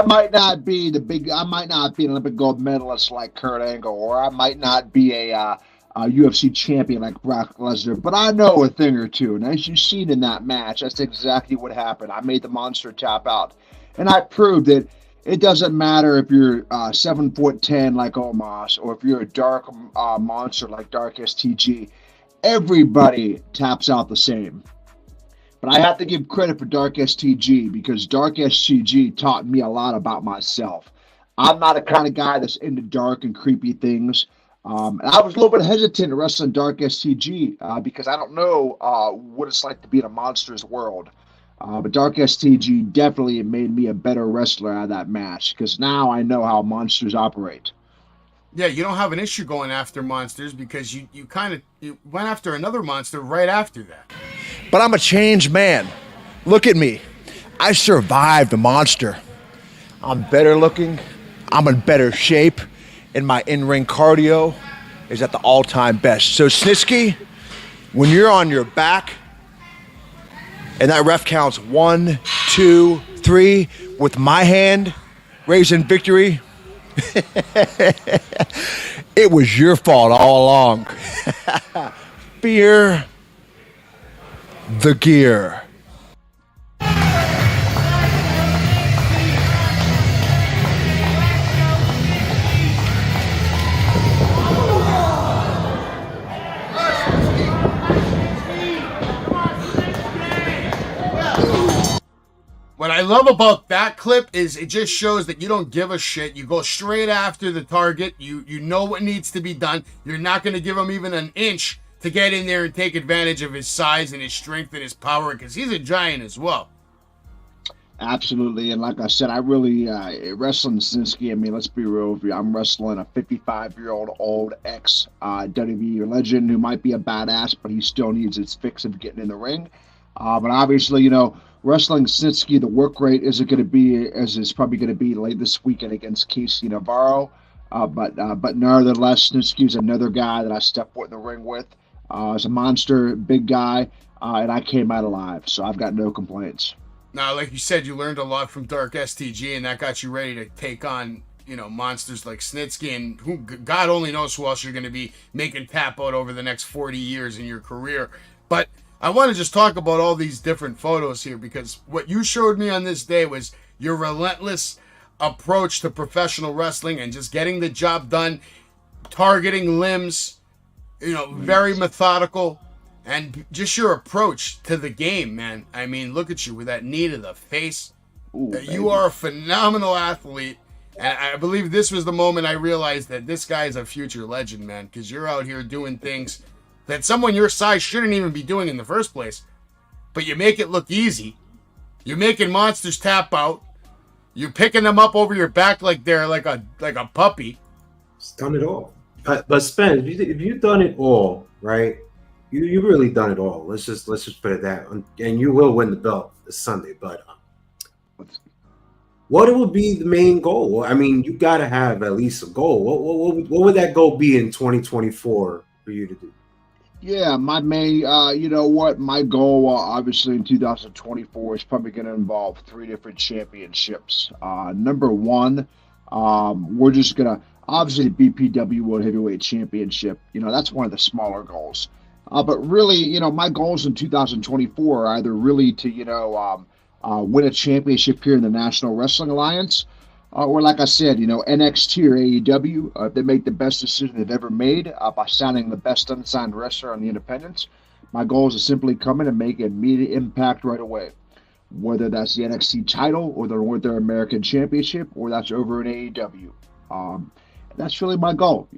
might not be I might not be an Olympic gold medalist like Kurt Angle, or I might not be a UFC champion like Brock Lesnar, but I know a thing or two. And as you've seen in that match, that's exactly what happened. I made the monster tap out, and I proved that it doesn't matter if you're 7'10" like Omos, or if you're a dark monster like Dark STG. Everybody taps out the same. But I have to give credit for Dark STG because Dark STG taught me a lot about myself. I'm not a kind of guy that's into dark and creepy things. And I was a little bit hesitant to wrestle in Dark STG because I don't know what it's like to be in a monster's world. But Dark STG definitely made me a better wrestler out of that match because now I know how monsters operate. Yeah, you don't have an issue going after monsters because you went after another monster right after that. But I'm a changed man. Look at me. I survived the monster. I'm better looking. I'm in better shape. And my in-ring cardio is at the all-time best. So, Snitsky, when you're on your back and that ref counts 1, 2, 3 with my hand raising victory, it was your fault all along. Fear the gear. What I love about that clip is it just shows that you don't give a shit. You go straight after the target. You know what needs to be done. You're not going to give him even an inch to get in there and take advantage of his size and his strength and his power because he's a giant as well. Absolutely. And like I said, I really, wrestling Snitsky, I mean, let's be real with you. I'm wrestling a 55-year-old old ex-WWE legend who might be a badass, but he still needs his fix of getting in the ring. But obviously, wrestling Snitsky, the work rate isn't going to be as it's probably going to be late this weekend against Casey Navarro. But nevertheless, Snitsky's another guy that I stepped foot in the ring with. He's a monster, big guy, and I came out alive, so I've got no complaints. Now, like you said, you learned a lot from Dark STG, and that got you ready to take on, monsters like Snitsky, and who God only knows who else you're going to be making tap out over the next 40 years in your career. But I want to just talk about all these different photos here, because what you showed me on this day was your relentless approach to professional wrestling and just getting the job done, targeting limbs, very methodical. And just your approach to the game, man. I mean, look at you with that knee to the face. Ooh, you are a phenomenal athlete. And I believe this was the moment I realized that this guy is a future legend, man. Because you're out here doing things that someone your size shouldn't even be doing in the first place. But you make it look easy. You're making monsters tap out. You're picking them up over your back like they're like a puppy. It's done it all. But Spen, if you've done it all, right? You really done it all. Let's just put it that, and you will win the belt this Sunday. But what would be the main goal? I mean, you got to have at least a goal. What would that goal be in 2024 for you to do? Yeah, my main, my goal, obviously in 2024 is probably going to involve 3 different championships. Number one, we're just going to, obviously the BPW World Heavyweight Championship, that's one of the smaller goals. But really, my goals in 2024 are either really to, win a championship here in the National Wrestling Alliance, or like I said, NXT or AEW, they make the best decision they've ever made by signing the best unsigned wrestler on the independents. My goal is to simply come in and make an immediate impact right away, whether that's the NXT title or their American Championship, or that's over in AEW. That's really my goal,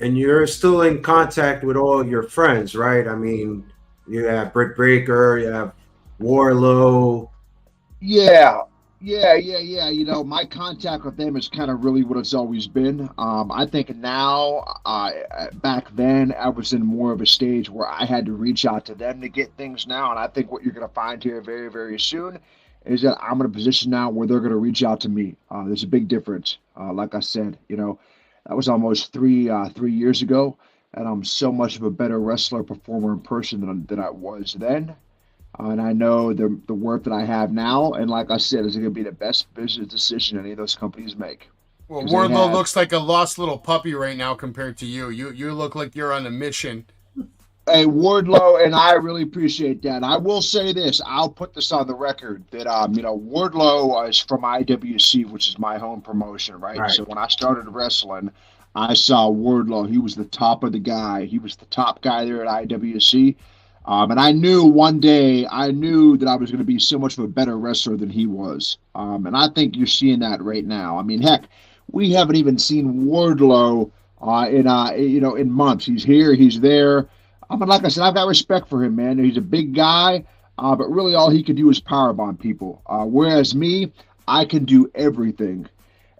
And you're still in contact with all your friends, right? I mean, you have Britt Baker, you have Warlow. Yeah. My contact with them is kind of really what it's always been. I think now, back then, I was in more of a stage where I had to reach out to them to get things now. And I think what you're going to find here very, very soon is that I'm in a position now where they're going to reach out to me. There's a big difference. Like I said, that was almost 3 years ago, and I'm so much of a better wrestler, performer, and person than I was then. And I know the work that I have now, and like I said, is going to be the best business decision any of those companies make. Well, Wardlow looks like a lost little puppy right now compared to you. You look like you're on a mission. Hey, Wardlow, and I really appreciate that. I will say this. I'll put this on the record that, Wardlow is from IWC, which is my home promotion, right? So when I started wrestling, I saw Wardlow. He was the top of the guy. He was the top guy there at IWC. And I knew one day, that I was going to be so much of a better wrestler than he was. And I think you're seeing that right now. I mean, heck, we haven't even seen Wardlow in months. He's here, he's there. But like I said, I've got respect for him, man. He's a big guy, but really all he can do is powerbomb people. Whereas me, I can do everything.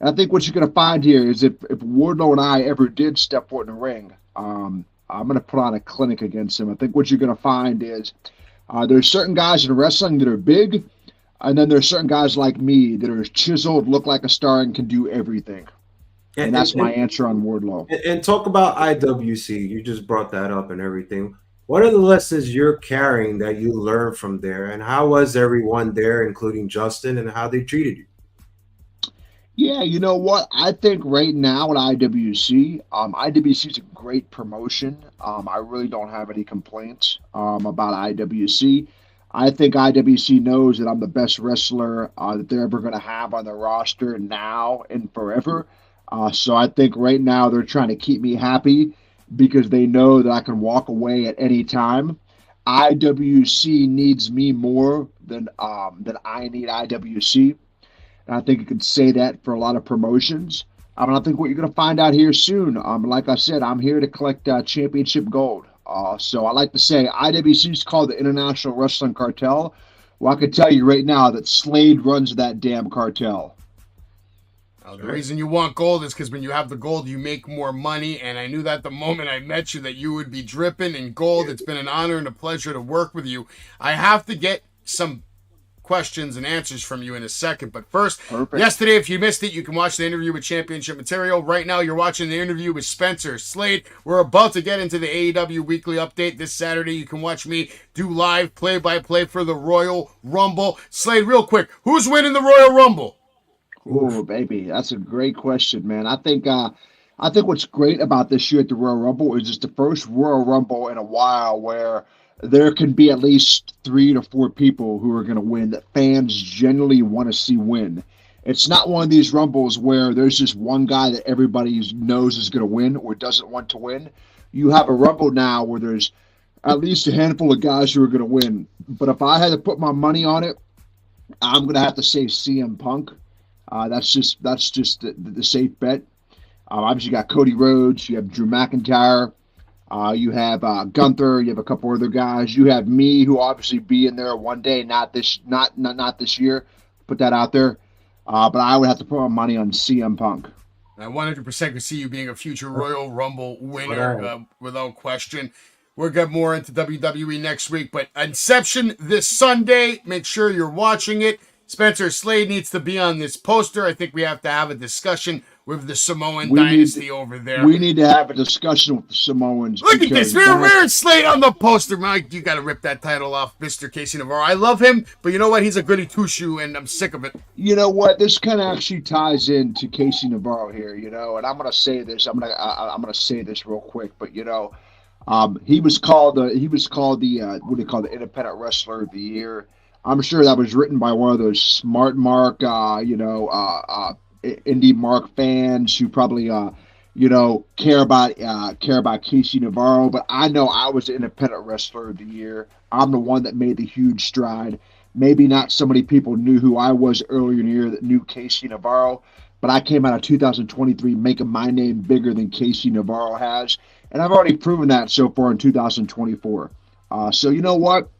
And I think what you're going to find here is if Wardlow and I ever did step foot in the ring, I'm going to put on a clinic against him. I think what you're going to find is there's certain guys in wrestling that are big, and then there's certain guys like me that are chiseled, look like a star, and can do everything. And that's my answer on Wardlow. And talk about IWC. You just brought that up and everything. What are the lessons you're carrying that you learned from there? And how was everyone there, including Justin, and how they treated you? Yeah, you know what? I think right now at IWC, IWC is a great promotion. I really don't have any complaints about IWC. I think IWC knows that I'm the best wrestler that they're ever going to have on their roster now and forever. So I think right now they're trying to keep me happy because they know that I can walk away at any time. IWC needs me more than I need IWC. And I think you could say that for a lot of promotions. And I think what you're going to find out here soon, like I said, I'm here to collect championship gold. So I like to say IWC is called the International Wrestling Cartel. Well, I can tell you right now that Slade runs that damn cartel. The reason you want gold is because when you have the gold, you make more money. And I knew that the moment I met you that you would be dripping in gold. It's been an honor and a pleasure to work with you. I have to get some questions and answers from you in a second. But first, yesterday, if you missed it, you can watch the interview with Championship Material. Right now, you're watching the interview with Spencer Slade. We're about to get into the AEW Weekly Update this Saturday. You can watch me do live play-by-play for the Royal Rumble. Slade, real quick, who's winning the Royal Rumble? Oh, baby, that's a great question, man. I think what's great about this year at the Royal Rumble is it's the first Royal Rumble in a while where there can be at least 3 to 4 people who are going to win that fans generally want to see win. It's not one of these Rumbles where there's just one guy that everybody knows is going to win or doesn't want to win. You have a Rumble now where there's at least a handful of guys who are going to win. But if I had to put my money on it, I'm going to have to say CM Punk. That's just the safe bet. Obviously, you got Cody Rhodes. You have Drew McIntyre. You have Gunther. You have a couple other guys. You have me, who obviously be in there one day, not this year. Put that out there. But I would have to put my money on CM Punk. I 100% could see you being a future Royal Rumble winner, without question. We'll get more into WWE next week. But Inception this Sunday. Make sure you're watching it. Spencer Slade needs to be on this poster. I think we have to have a discussion with the Samoan dynasty over there. We need to have a discussion with the Samoans. Look at this. We're Slade on the poster. Mike, you got to rip that title off Mr. Casey Navarro. I love him, but you know what? He's a goody two-shoe, and I'm sick of it. You know what? This kind of actually ties into Casey Navarro here, and I'm going to say this. I'm going to say this real quick, but, he was called the Independent Wrestler of the Year. I'm sure that was written by one of those smart Mark, Indie Mark fans who probably, care about Casey Navarro. But I know I was the Independent Wrestler of the Year. I'm the one that made the huge stride. Maybe not so many people knew who I was earlier in the year that knew Casey Navarro, but I came out of 2023 making my name bigger than Casey Navarro has. And I've already proven that so far in 2024. So you know what?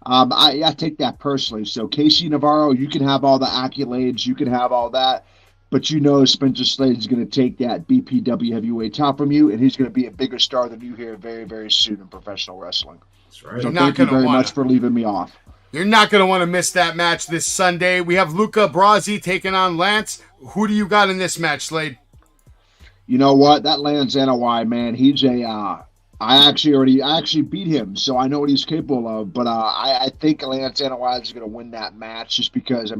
I take that personally. So Casey Navarro, you can have all the accolades, you can have all that, but Spencer Slade is going to take that BPW heavyweight top from you, and he's going to be a bigger star than you here very, very soon in professional wrestling. That's right. So thank you very much for leaving me off. You're not going to want to miss that match this Sunday. We have Luca Brasi taking on Lance. Who do you got in this match, Slade? You know what? That Lance Anoa'i, man, he's I actually beat him, so I know what he's capable of. But I think Lance Anoa'i is going to win that match, just because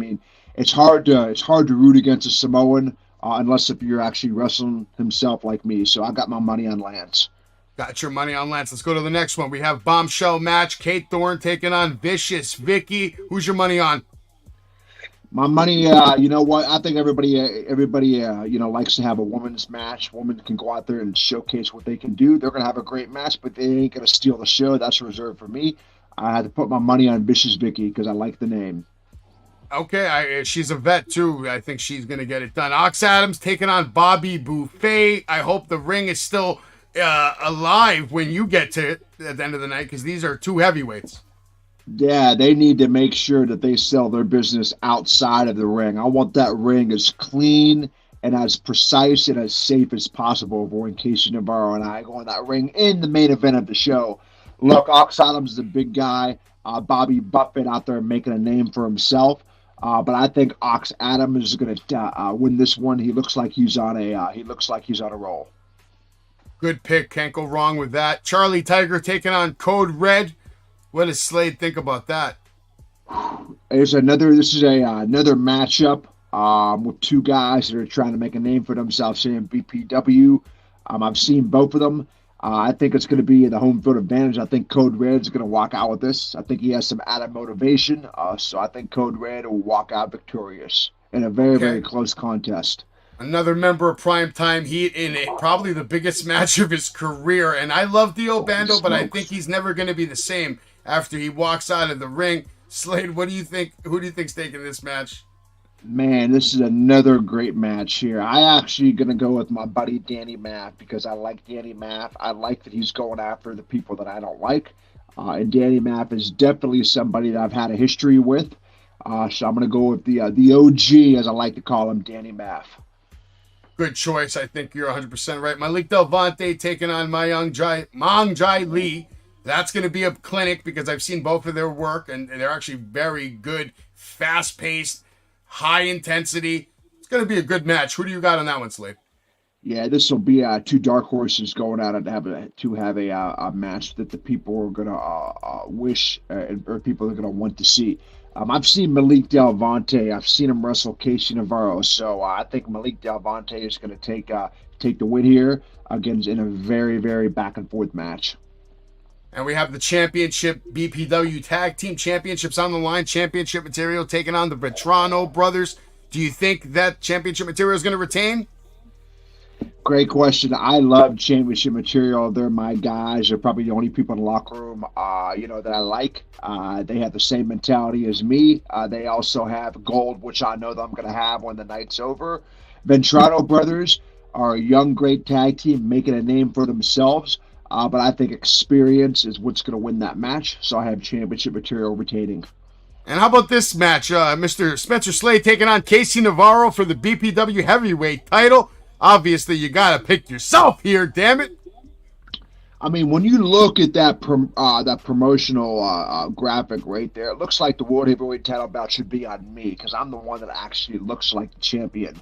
it's hard to root against a Samoan unless if you're actually wrestling himself like me. So I got my money on Lance. Got your money on Lance. Let's go to the next one. We have bombshell match. Kate Thorne taking on Vicious Vicky. Who's your money on? My money, you know what? I think everybody, likes to have a women's match. Women can go out there and showcase what they can do. They're going to have a great match, but they ain't going to steal the show. That's reserved for me. I had to put my money on Vicious Vicky because I like the name. Okay, she's a vet, too. I think she's going to get it done. Ox Adams taking on Bobby Buffet. I hope the ring is still alive when you get to it at the end of the night, because these are two heavyweights. Yeah, they need to make sure that they sell their business outside of the ring. I want that ring as clean and as precise and as safe as possible avoiding Casey Navarro and I go in that ring in the main event of the show. Look, Ox Adams is a big guy. Bobby Buffett out there making a name for himself. But I think Ox Adams is going to win this one. He looks like he's on a roll. Good pick. Can't go wrong with that. Charlie Tiger taking on Code Red. What does Slade think about that? This is another matchup with two guys that are trying to make a name for themselves in BPW. I've seen both of them. I think it's going to be the home field advantage. I think Code Red is going to walk out with this. I think he has some added motivation. So I think Code Red will walk out victorious in a very, very close contest. Another member of Primetime Heat in probably the biggest match of his career. And I love Dio Bando, but I think he's never going to be the same after he walks out of the ring. Slade, what do you think? Who do you think's taking this match? Man, this is another great match here. I actually going to go with my buddy Danny Maff because I like Danny Maff. I like that he's going after the people that I don't like. And Danny Maff is definitely somebody that I've had a history with. So I'm going to go with the OG, as I like to call him, Danny Maff. Good choice. I think you're 100% right. Malik Delvante taking on Mang Jai Lee. That's going to be a clinic because I've seen both of their work, and they're actually very good, fast-paced, high intensity. It's going to be a good match. Who do you got on that one, Slade? Yeah, this will be two dark horses going out and have a match that the people are going to wish or people are going to want to see. I've seen Malik Delvante. I've seen him wrestle Casey Navarro. So I think Malik Delvante is going to take the win here against in a very, very back and forth match. And we have the championship BPW Tag Team Championships on the line. Championship material taking on the Vetrano brothers. Do you think that championship material is going to retain? Great question. I love championship material. They're my guys. They're probably the only people in the locker room, that I like. They have the same mentality as me. They also have gold, which I know that I'm going to have when the night's over. Ventrano brothers are a young, great tag team making a name for themselves. But I think experience is what's going to win that match. So I have championship material retaining. And how about this match? Mr. Spencer Slade taking on Casey Navarro for the BPW heavyweight title. Obviously, you got to pick yourself here, damn it. I mean, when you look at that promotional graphic right there, it looks like the World Heavyweight title bout should be on me because I'm the one that actually looks like the champion.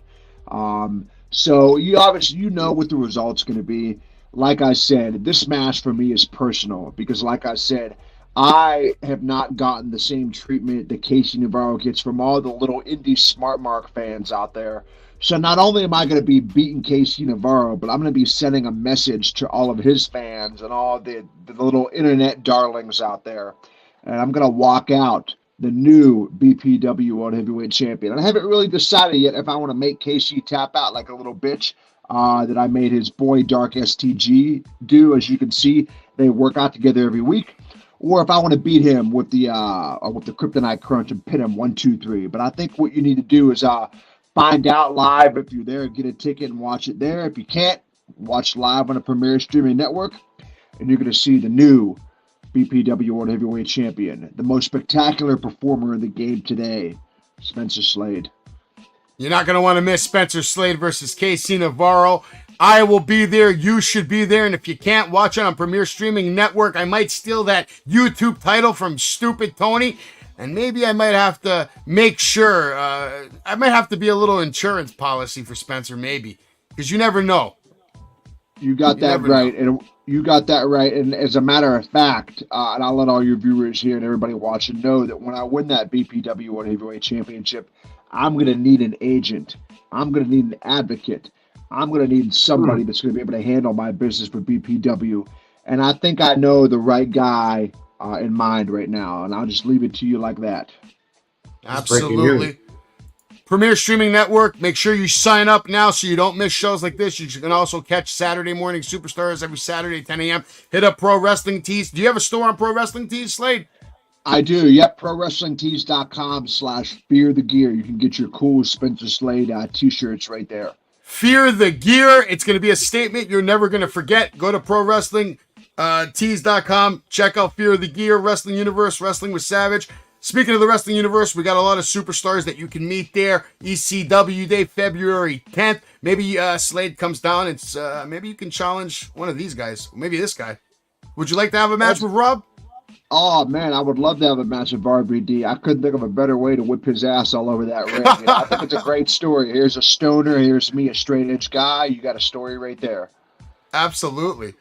So you obviously know what the result's going to be. Like I said, this match for me is personal because, like I said, I have not gotten the same treatment that Casey Navarro gets from all the little indie Smart Mark fans out there. So not only am I going to be beating Casey Navarro, but I'm going to be sending a message to all of his fans and all the little internet darlings out there. And I'm going to walk out the new BPW World Heavyweight Champion. And I haven't really decided yet if I want to make Casey tap out like a little bitch that I made his boy Dark STG do. As you can see, they work out together every week. Or if I want to beat him with the Kryptonite Crunch and pin him 1, 2, 3. But I think what you need to do is find out live if you're there, get a ticket and watch it there. If you can't, watch live on a Premier Streaming Network, and you're going to see the new BPW World Heavyweight Champion, the most spectacular performer in the game today, Spencer Slade. You're not going to want to miss Spencer Slade versus Casey Navarro. I will be there. You should be there. And if you can't watch it on Premier Streaming Network, I might steal that YouTube title from Stupid Tony. And maybe I might have to make sure, I might have to be a little insurance policy for Spencer, maybe. Because you never know. You got that right. And you got that right. And as a matter of fact, and I'll let all your viewers here and everybody watching know that when I win that BPW World Heavyweight Championship, I'm going to need an agent. I'm going to need an advocate. I'm going to need somebody that's going to be able to handle my business for BPW. And I think I know the right guy in mind right now, and I'll just leave it to you like that. Absolutely. Premier Streaming Network, make sure you sign up now so you don't miss shows like this. You can also catch Saturday Morning Superstars every Saturday, 10 a.m. Hit up Pro Wrestling Tees. Do you have a store on Pro Wrestling Tees, Slade? I do. Yep. ProWrestlingTees.com/fearthegear. You can get your cool Spencer Slade t-shirts right there. Fear the Gear. It's going to be a statement you're never going to forget. Go to ProWrestlingTees.com. Check out Fear the Gear, Wrestling Universe, Wrestling with Savage. Speaking of the Wrestling Universe, we got a lot of superstars that you can meet there. ECW Day, February 10th. Maybe Slade comes down and maybe you can challenge one of these guys. Maybe this guy. Would you like to have a match with Rob? Oh, man, I would love to have a match with RVD. I couldn't think of a better way to whip his ass all over that ring. I think it's a great story. Here's a stoner. Here's me, a straight-edge guy. You got a story right there. Absolutely.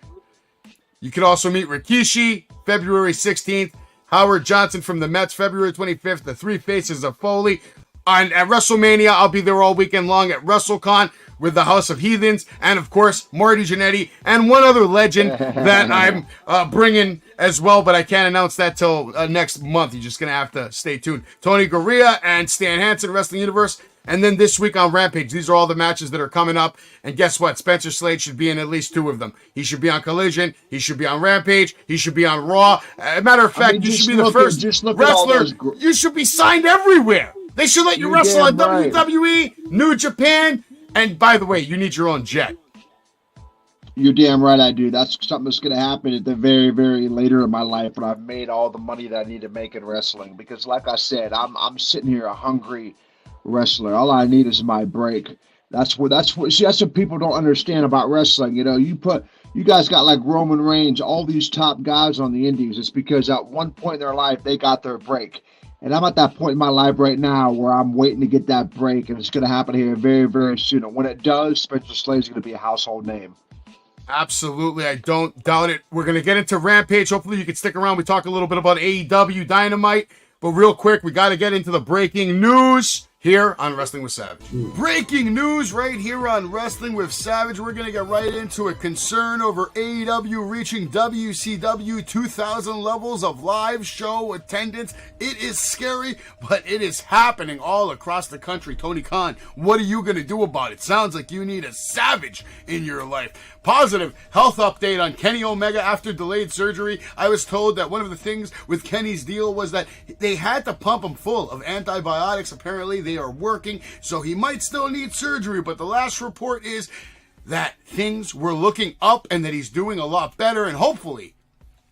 You can also meet Rikishi, February 16th. Howard Johnson from the Mets, February 25th. The Three Faces of Foley. At WrestleMania, I'll be there all weekend long at WrestleCon with the House of Heathens, and of course Marty Jannetty, and one other legend that I'm bringing as well, but I can't announce that till next month. You're just gonna have to stay tuned. Tony Gurria and Stan Hansen, Wrestling Universe, and then this week on Rampage. These are all the matches that are coming up, and guess what? Spencer Slade should be in at least 2 of them. He should be on Collision. He should be on Rampage. He should be on Raw. As a matter of fact, you should be the first wrestler. You should be signed everywhere. They should let you wrestle on WWE, New Japan. And by the way, you need your own jet. You're damn right I do. That's something that's going to happen at the very, very later in my life when I've made all the money that I need to make in wrestling. Because like I said, I'm sitting here a hungry wrestler. All I need is my break. That's what people don't understand about wrestling. You guys got like Roman Reigns, all these top guys on the indies. It's because at one point in their life they got their break. And I'm at that point in my life right now where I'm waiting to get that break, and it's going to happen here very, very soon. And when it does, Spencer Slade is going to be a household name. Absolutely. I don't doubt it. We're going to get into Rampage. Hopefully you can stick around. We talk a little bit about AEW Dynamite. But real quick, we got to get into the breaking news here on Wrestling with Savage. Breaking news right here on Wrestling with Savage. We're going to get right into a concern over AEW reaching WCW 2000 levels of live show attendance. It is scary, but it is happening all across the country. Tony Khan, what are you going to do about it? Sounds like you need a savage in your life. Positive health update on Kenny Omega after delayed surgery. I was told that one of the things with Kenny's deal was that they had to pump him full of antibiotics. Apparently they are working, so he might still need surgery, but the last report is that things were looking up and that he's doing a lot better and hopefully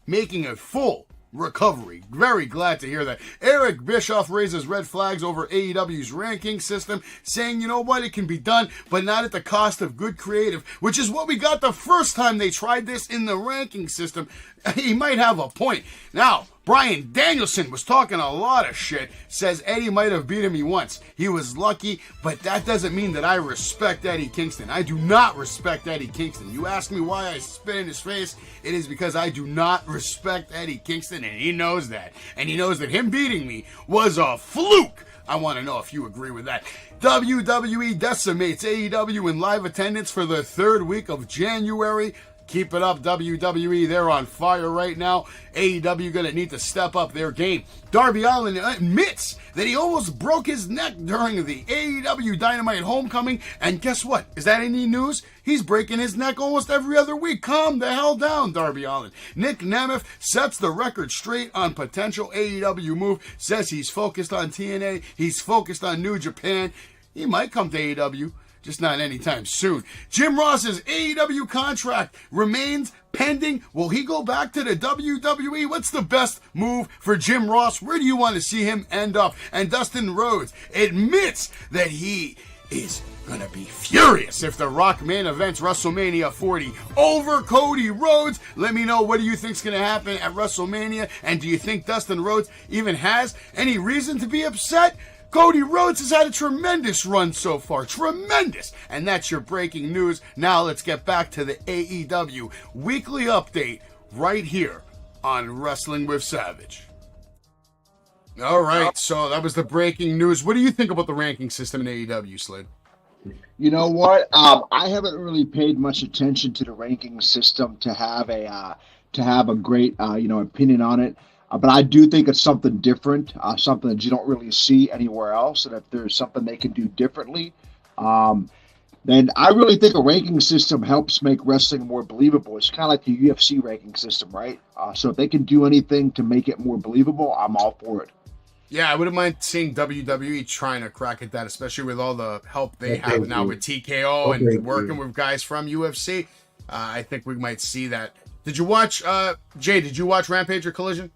making a full recovery. Very glad to hear that. Eric Bischoff raises red flags over AEW's ranking system, saying, you know what, it can be done, but not at the cost of good creative, which is what we got the first time they tried this in the ranking system. He might have a point. Now, Bryan Danielson was talking a lot of shit, says Eddie might have beaten me once. He was lucky, but that doesn't mean that I respect Eddie Kingston. I do not respect Eddie Kingston. You ask me why I spit in his face, it is because I do not respect Eddie Kingston, and he knows that. And he knows that him beating me was a fluke. I want to know if you agree with that. WWE decimates AEW in live attendance for the third week of January. Keep it up, WWE. They're on fire right now. AEW going to need to step up their game. Darby Allin admits that he almost broke his neck during the AEW Dynamite Homecoming. And guess what? Is that any news? He's breaking his neck almost every other week. Calm the hell down, Darby Allin. Nick Nemeth sets the record straight on potential AEW move. Says he's focused on TNA. He's focused on New Japan. He might come to AEW. Just not anytime soon. Jim Ross's AEW contract remains pending. Will he go back to the WWE? What's the best move for Jim Ross? Where do you want to see him end up? And Dustin Rhodes admits that he is gonna be furious if The Rock main events WrestleMania 40 over Cody Rhodes. Let me know, what do you think's gonna happen at WrestleMania? And do you think Dustin Rhodes even has any reason to be upset? Cody Rhodes has had a tremendous run so far. Tremendous. And that's your breaking news. Now let's get back to the AEW weekly update right here on Wrestling with Savage. All right, so that was the breaking news. What do you think about the ranking system in AEW, Slade? You know what? I haven't really paid much attention to the ranking system to have a great opinion on it. But I do think it's something different, something that you don't really see anywhere else. And if there's something they can do differently, then I really think a ranking system helps make wrestling more believable. It's kind of like the UFC ranking system, right? So if they can do anything to make it more believable, I'm all for it. Yeah, I wouldn't mind seeing WWE trying to crack at that, especially with all the help they have now with TKO and working with guys from UFC. I think we might see that. Did you watch, Jay, did you watch Rampage or Collision?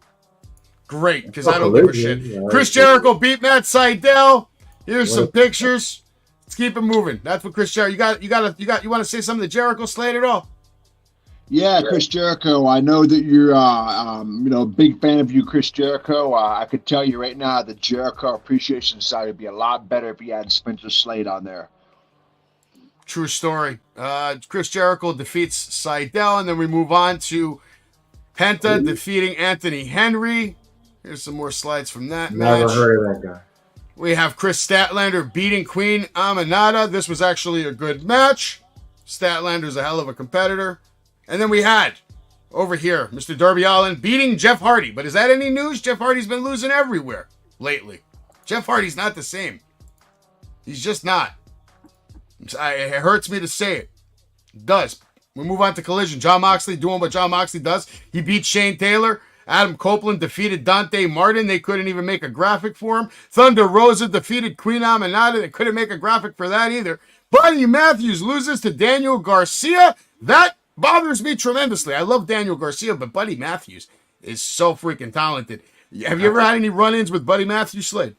Great, because I don't give a shit. Yeah, Chris Jericho beat Matt Seidel. Here's some pictures. Let's keep it moving. That's what Chris Jericho. You want to say something to Jericho, Slade, at all? Yeah, Chris Jericho. I know that you're, a big fan of you, Chris Jericho. I could tell you right now, the Jericho appreciation side would be a lot better if you had Spencer Slade on there. True story. Chris Jericho defeats Seidel, and then we move on to Penta defeating Anthony Henry. Here's some more slides from that match. Never heard of that guy. We have Chris Statlander beating Queen Aminata. This was actually a good match. Statlander's a hell of a competitor. And then we had, over here, Mr. Darby Allin beating Jeff Hardy. But is that any news? Jeff Hardy's been losing everywhere lately. Jeff Hardy's not the same. He's just not. It hurts me to say it. It does. We move on to Collision. Jon Moxley doing what Jon Moxley does. He beat Shane Taylor. Adam Copeland defeated Dante Martin. They couldn't even make a graphic for him. Thunder Rosa defeated Queen Aminata. They couldn't make a graphic for that either. Buddy Matthews loses to Daniel Garcia. That bothers me tremendously. I love Daniel Garcia, but Buddy Matthews is so freaking talented. Have you ever had any run-ins with Buddy Matthews, Slade?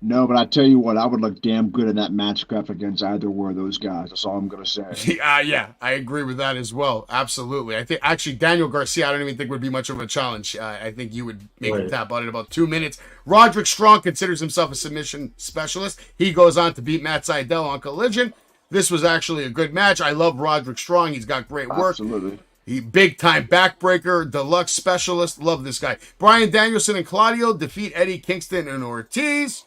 No, but I tell you what, I would look damn good in that match graph against either one of those guys. That's all I'm gonna say. Yeah, I agree with that as well. Absolutely. I think actually Daniel Garcia, I don't even think would be much of a challenge. I think you would make him tap out in about 2 minutes. Roderick Strong considers himself a submission specialist. He goes on to beat Matt Sydal on Collision. This was actually a good match. I love Roderick Strong. He's got great work. Absolutely. He big time backbreaker, deluxe specialist. Love this guy. Brian Danielson and Claudio defeat Eddie Kingston and Ortiz.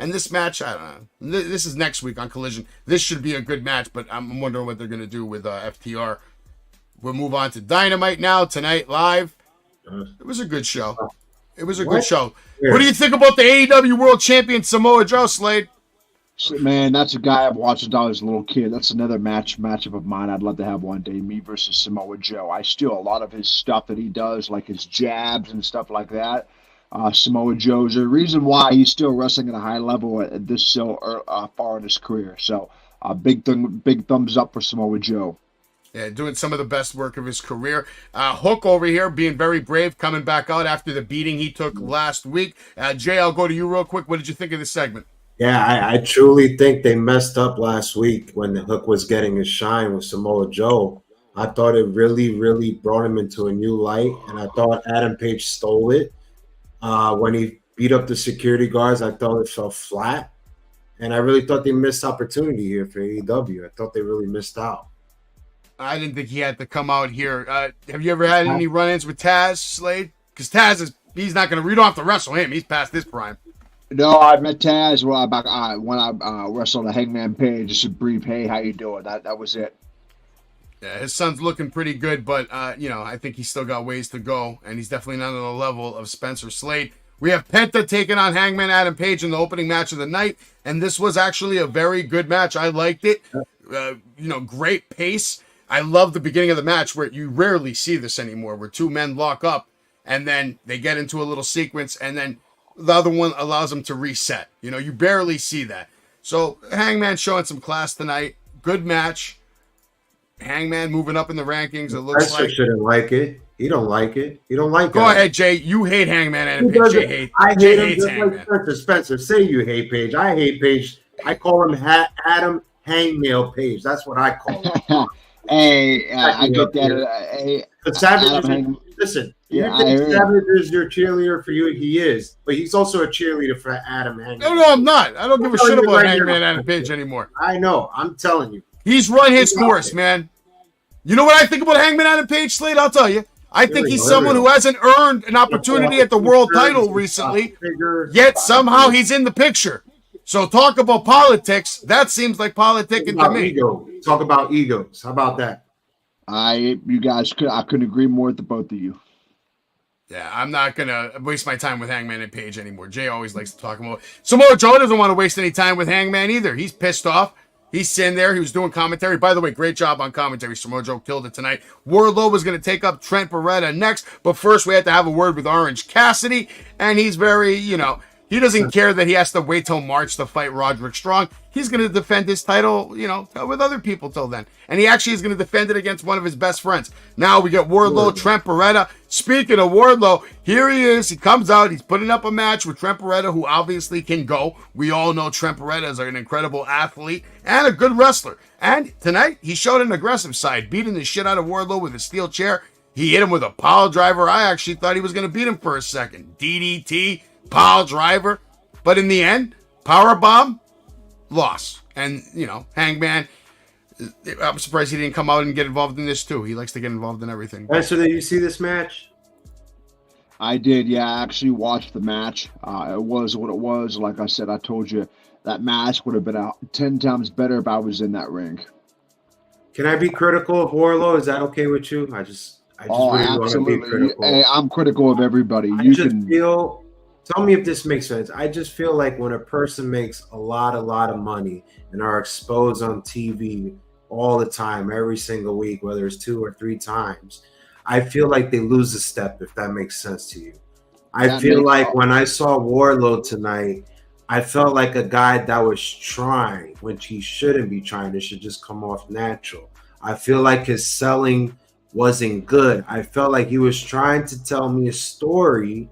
And this match, I don't know. This is next week on Collision. This should be a good match, but I'm wondering what they're going to do with FTR. We'll move on to Dynamite now, tonight live. It was a good show. It was a good show. Yeah. What do you think about the AEW World Champion Samoa Joe, Slade? Man, that's a guy I've watched since I was a little kid. That's another matchup of mine I'd love to have one day, me versus Samoa Joe. I steal a lot of his stuff that he does, like his jabs and stuff like that. Samoa Joe's the reason why he's still wrestling at a high level at this so far in his career. So, big thumbs up for Samoa Joe. Yeah, doing some of the best work of his career. Hook over here being very brave, coming back out after the beating he took last week. Jay, I'll go to you real quick. What did you think of this segment? Yeah, I truly think they messed up last week when the Hook was getting his shine with Samoa Joe. I thought it really, really brought him into a new light, and I thought Adam Page stole it. When he beat up the security guards, I thought it fell flat. And I really thought they missed opportunity here for AEW. I thought they really missed out. I didn't think he had to come out here. Have you ever had any run-ins with Taz, Slade? Because Taz he's not going to, you don't have to wrestle him. He's past his prime. No, I met Taz when I wrestled a Hangman Page. Just a brief, hey, how you doing? That was it. Yeah, his son's looking pretty good, but, I think he's still got ways to go, and he's definitely not on the level of Spencer Slade. We have Penta taking on Hangman Adam Page in the opening match of the night, and this was actually a very good match. I liked it. Great pace. I love the beginning of the match where you rarely see this anymore, where two men lock up, and then they get into a little sequence, and then the other one allows them to reset. You barely see that. So Hangman showing some class tonight. Good match. Hangman moving up in the rankings. It looks like shouldn't like it. He don't like it. He don't like it. Go ahead, Jay. You hate Hangman and Page. I hate him just like Spencer. Say you hate Page. I hate Page. I call him Adam Hangnail Page. That's what I call him. Hey, I get that. Savage. Listen. Yeah, you think Savage is your cheerleader for you? He is, but he's also a cheerleader for Adam Hangman. No, I'm not. I don't give a shit about Hangman and Page anymore. I know. I'm telling you. He's run his course, man. You know what I think about Hangman Adam Page, Slade? I'll tell you. I think he's someone who hasn't earned an opportunity at the world title recently, yet somehow he's in the picture. So talk about politics. That seems like politicking to me. Ego. Talk about egos. How about that? I couldn't agree more with the both of you. Yeah, I'm not going to waste my time with Hangman and Page anymore. Jay always likes to talk about it. Samoa Joe doesn't want to waste any time with Hangman either. He's pissed off. He's sitting there. He was doing commentary. By the way, great job on commentary. Samoa Joe killed it tonight. Wardlow was going to take up Trent Beretta next, but first we had to have a word with Orange Cassidy, and he's very, he doesn't care that he has to wait till March to fight Roderick Strong. He's going to defend his title, with other people till then. And he actually is going to defend it against one of his best friends. Now we get Wardlow, Trent Beretta. Speaking of Wardlow, here he is. He comes out. He's putting up a match with Trent Beretta, who obviously can go. We all know Trent Beretta is an incredible athlete and a good wrestler. And tonight, he showed an aggressive side, beating the shit out of Wardlow with a steel chair. He hit him with a pile driver. I actually thought he was going to beat him for a second. DDT, pile driver. But in the end, powerbomb, loss. And, Hangman, I'm surprised he didn't come out and get involved in this too. He likes to get involved in everything. So did you see this match? I did, yeah. I actually watched the match. It was what it was. Like I said, I told you that match would have been 10 times better if I was in that ring. Can I be critical of Wardlow? Is that okay with you? I just really absolutely. want to be critical. Hey, I'm critical of everybody. Tell me if this makes sense. I just feel like when a person makes a lot of money and are exposed on TV all the time, every single week, whether it's 2 or 3 times, I feel like they lose a step, if that makes sense to you. I feel like when I saw Wardlow tonight, I felt like a guy that was trying when he shouldn't be trying. It should just come off natural. I feel like his selling wasn't good. I felt like he was trying to tell me a story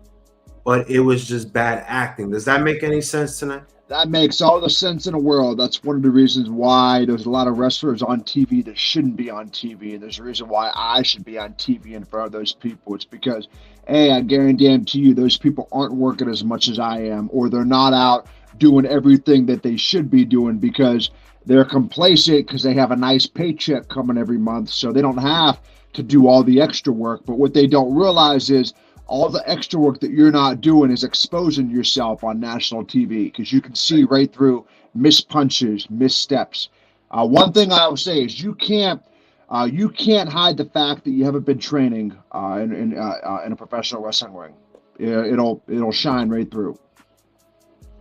but it was just bad acting. Does that make any sense tonight? That makes all the sense in the world. That's one of the reasons why there's a lot of wrestlers on TV that shouldn't be on TV. And there's a reason why I should be on TV in front of those people. It's because, A, I guarantee you those people aren't working as much as I am, or they're not out doing everything that they should be doing because they're complacent because they have a nice paycheck coming every month. So they don't have to do all the extra work. But what they don't realize is all the extra work that you're not doing is exposing yourself on national TV because you can see right through missed punches, missteps. One thing I will say is you can't hide the fact that you haven't been training in a professional wrestling ring. It'll shine right through.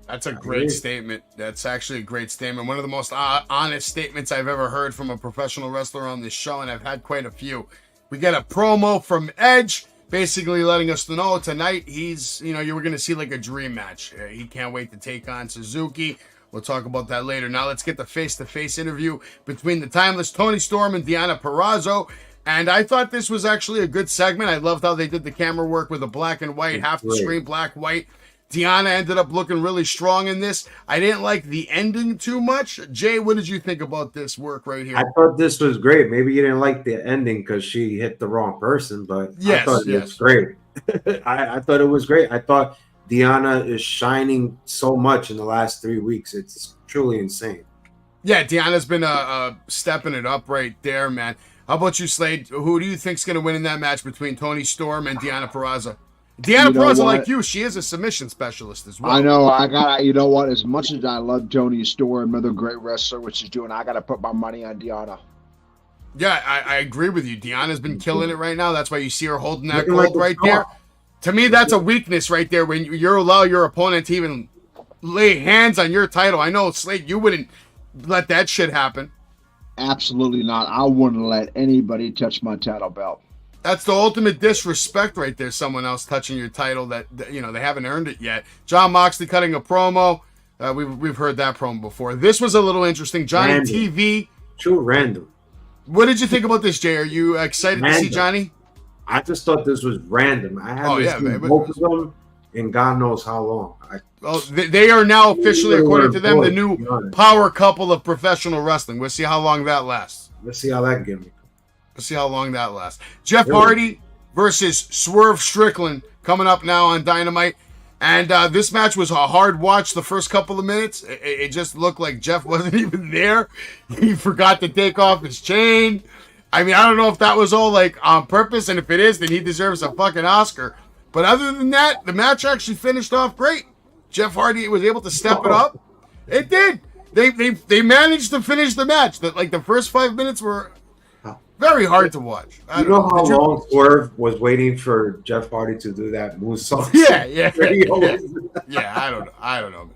That's a great statement. That's actually a great statement. One of the most honest statements I've ever heard from a professional wrestler on this show, and I've had quite a few. We get a promo from Edge, basically letting us know tonight you were going to see like a dream match. He can't wait to take on Suzuki. We'll talk about that later. Now let's get the face-to-face interview between the timeless Toni Storm and Deonna Purrazzo. And I thought this was actually a good segment. I loved how they did the camera work with the black and white, half the screen black, white. Deonna ended up looking really strong in this. I didn't like the ending too much. Jay, what did you think about this work right here? I thought this was great. Maybe you didn't like the ending because she hit the wrong person, but I thought it was great. I thought it was great. I thought Deonna is shining so much in the last 3 weeks. It's truly insane. Yeah, Deonna's been stepping it up right there, man. How about you, Slade? Who do you think's going to win in that match between Toni Storm and Deonna Purrazzo? Deonna Purrazzo, like you, she is a submission specialist as well. I know. You know what? As much as I love Toni Storm, another great wrestler, what she's doing, I got to put my money on Deonna. Yeah, I agree with you. Deonna's been killing it right now. That's why you see her holding that gold right there. To me, that's a weakness right there when you allow your opponent to even lay hands on your title. I know, Slade, you wouldn't let that shit happen. Absolutely not. I wouldn't let anybody touch my title belt. That's the ultimate disrespect right there. Someone else touching your title that they haven't earned it yet. John Moxley cutting a promo. We've heard that promo before. This was a little interesting. Johnny random. TV. True random. What did you think about this, Jay? Are you excited to see Johnny? I just thought this was random. I haven't seen both of them in God knows how long. They are now officially, according to them, the new power couple of professional wrestling. We'll see how long that lasts. Let's see how that gimmick. Let's see how long that lasts. Jeff Hardy versus Swerve Strickland coming up now on Dynamite. And this match was a hard watch the first couple of minutes. It just looked like Jeff wasn't even there. He forgot to take off his chain. I mean, I don't know if that was all like on purpose. And if it is, then he deserves a fucking Oscar. But other than that, the match actually finished off great. Jeff Hardy was able to step it up. It did. They managed to finish the match. The first 5 minutes were very hard to watch. You know how long Swerve was waiting for Jeff Hardy to do that moonsault? Yeah. I don't know.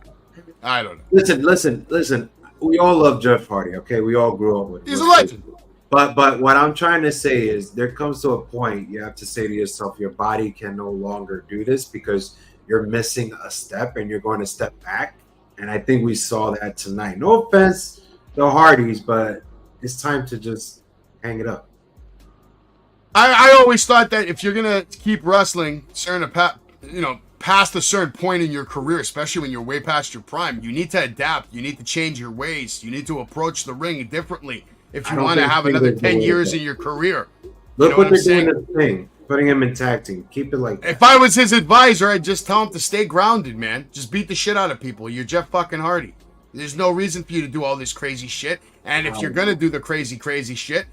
Listen. We all love Jeff Hardy, okay? We all grew up with him. He's a legend. But what I'm trying to say is there comes to a point you have to say to yourself, your body can no longer do this because you're missing a step and you're going to step back. And I think we saw that tonight. No offense to Hardys, but it's time to just hang it up. I always thought that if you're gonna keep wrestling, past a certain point in your career, especially when you're way past your prime, you need to adapt. You need to change your ways. You need to approach the ring differently if you want to have another 10 years in your career. Look what they're doing in the thing, putting him in tag team. Keep it like that. If I was his advisor, I'd just tell him to stay grounded, man. Just beat the shit out of people. You're Jeff fucking Hardy. There's no reason for you to do all this crazy shit. And if you're gonna do the crazy shit,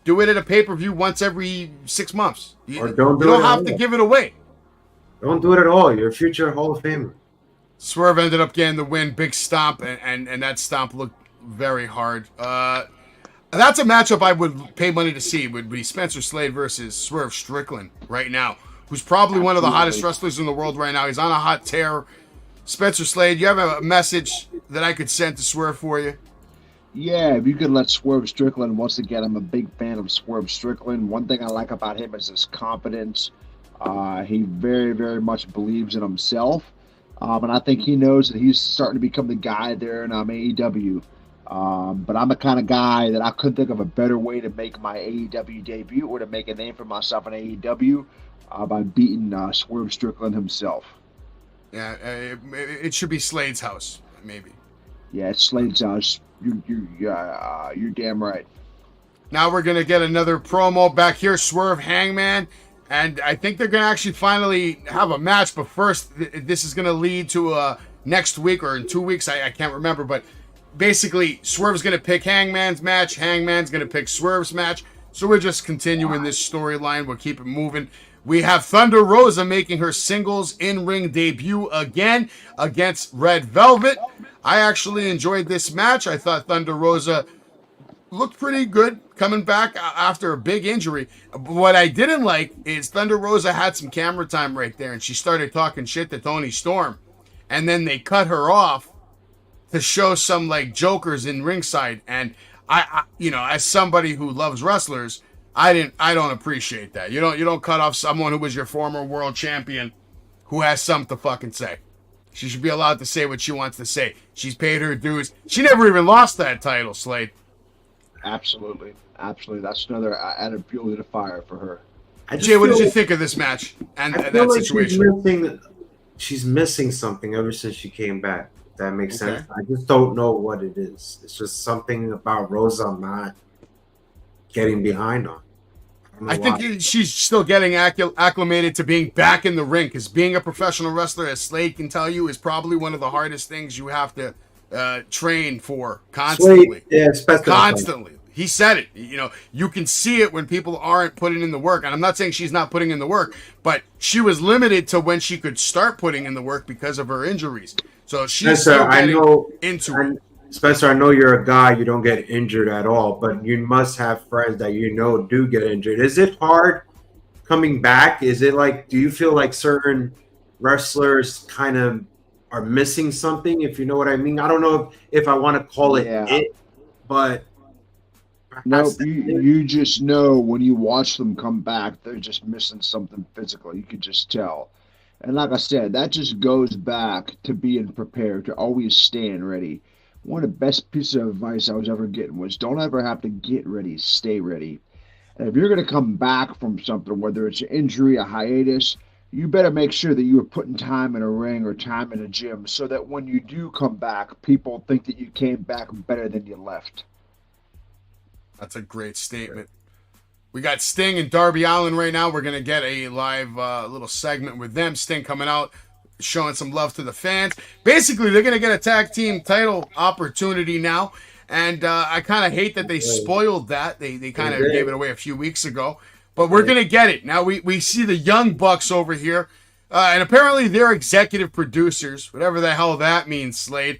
do it at a pay-per-view once every 6 months. You don't have to give it away. Don't do it at all. You're a future Hall of Famer. Swerve ended up getting the win. Big stomp, and that stomp looked very hard. That's a matchup I would pay money to see. Would be Spencer Slade versus Swerve Strickland right now, who's probably one of the hottest wrestlers in the world right now. He's on a hot tear. Spencer Slade, you have a message that I could send to Swerve for you? Yeah, if you could let Swerve Strickland, once again, I'm a big fan of Swerve Strickland. One thing I like about him is his confidence. He very, very much believes in himself. And I think he knows that he's starting to become the guy there in AEW. But I'm the kind of guy that I couldn't think of a better way to make my AEW debut or to make a name for myself in AEW by beating Swerve Strickland himself. Yeah, it should be Slade's house, maybe. Yeah, it's Slade's house. You're damn right. Now we're gonna get another promo back here. Swerve, Hangman, and I think they're gonna actually finally have a match. But first, this is gonna lead to next week or in 2 weeks. I can't remember, but basically, Swerve's gonna pick Hangman's match. Hangman's gonna pick Swerve's match. So we're just continuing this storyline. We'll keep it moving. We have Thunder Rosa making her singles in-ring debut again against Red Velvet. I actually enjoyed this match. I thought Thunder Rosa looked pretty good coming back after a big injury. What I didn't like is Thunder Rosa had some camera time right there, and she started talking shit to Toni Storm. And then they cut her off to show some like jokers in ringside. And I as somebody who loves wrestlers, I don't appreciate that. You don't cut off someone who was your former world champion who has something to fucking say. She should be allowed to say what she wants to say. She's paid her dues. She never even lost that title, Slade. Absolutely. That's another added fuel to the fire for her. Jay, what did you think of this match and that situation? She's missing something ever since she came back. If that makes sense. I just don't know what it is. It's just something about Rosa I'm not getting behind on. I think she's still getting acclimated to being back in the ring, because being a professional wrestler, as Slade can tell you, is probably one of the hardest things you have to train for constantly. Constantly. He said it. You can see it when people aren't putting in the work. And I'm not saying she's not putting in the work, but she was limited to when she could start putting in the work because of her injuries. So she's still getting into it. Spencer, I know you're a guy, you don't get injured at all, but you must have friends that do get injured. Is it hard coming back? Is it like, do you feel like certain wrestlers kind of are missing something, if you know what I mean? I don't know if I want to call it but... No, you just know when you watch them come back, they're just missing something physical. You can just tell. And like I said, that just goes back to being prepared, to always staying ready. One of the best pieces of advice I was ever getting was don't ever have to get ready, stay ready. And if you're going to come back from something, whether it's an injury, a hiatus, you better make sure that you are putting time in a ring or time in a gym so that when you do come back, people think that you came back better than you left. That's a great statement. We got Sting and Darby Allin right now. We're going to get a live little segment with them. Sting coming out, showing some love to the fans. Basically, they're going to get a tag team title opportunity now. And I kind of hate that they spoiled that. They kind of gave it away a few weeks ago. But we're going to get it. Now we see the Young Bucks over here. And apparently they're executive producers, whatever the hell that means, Slade.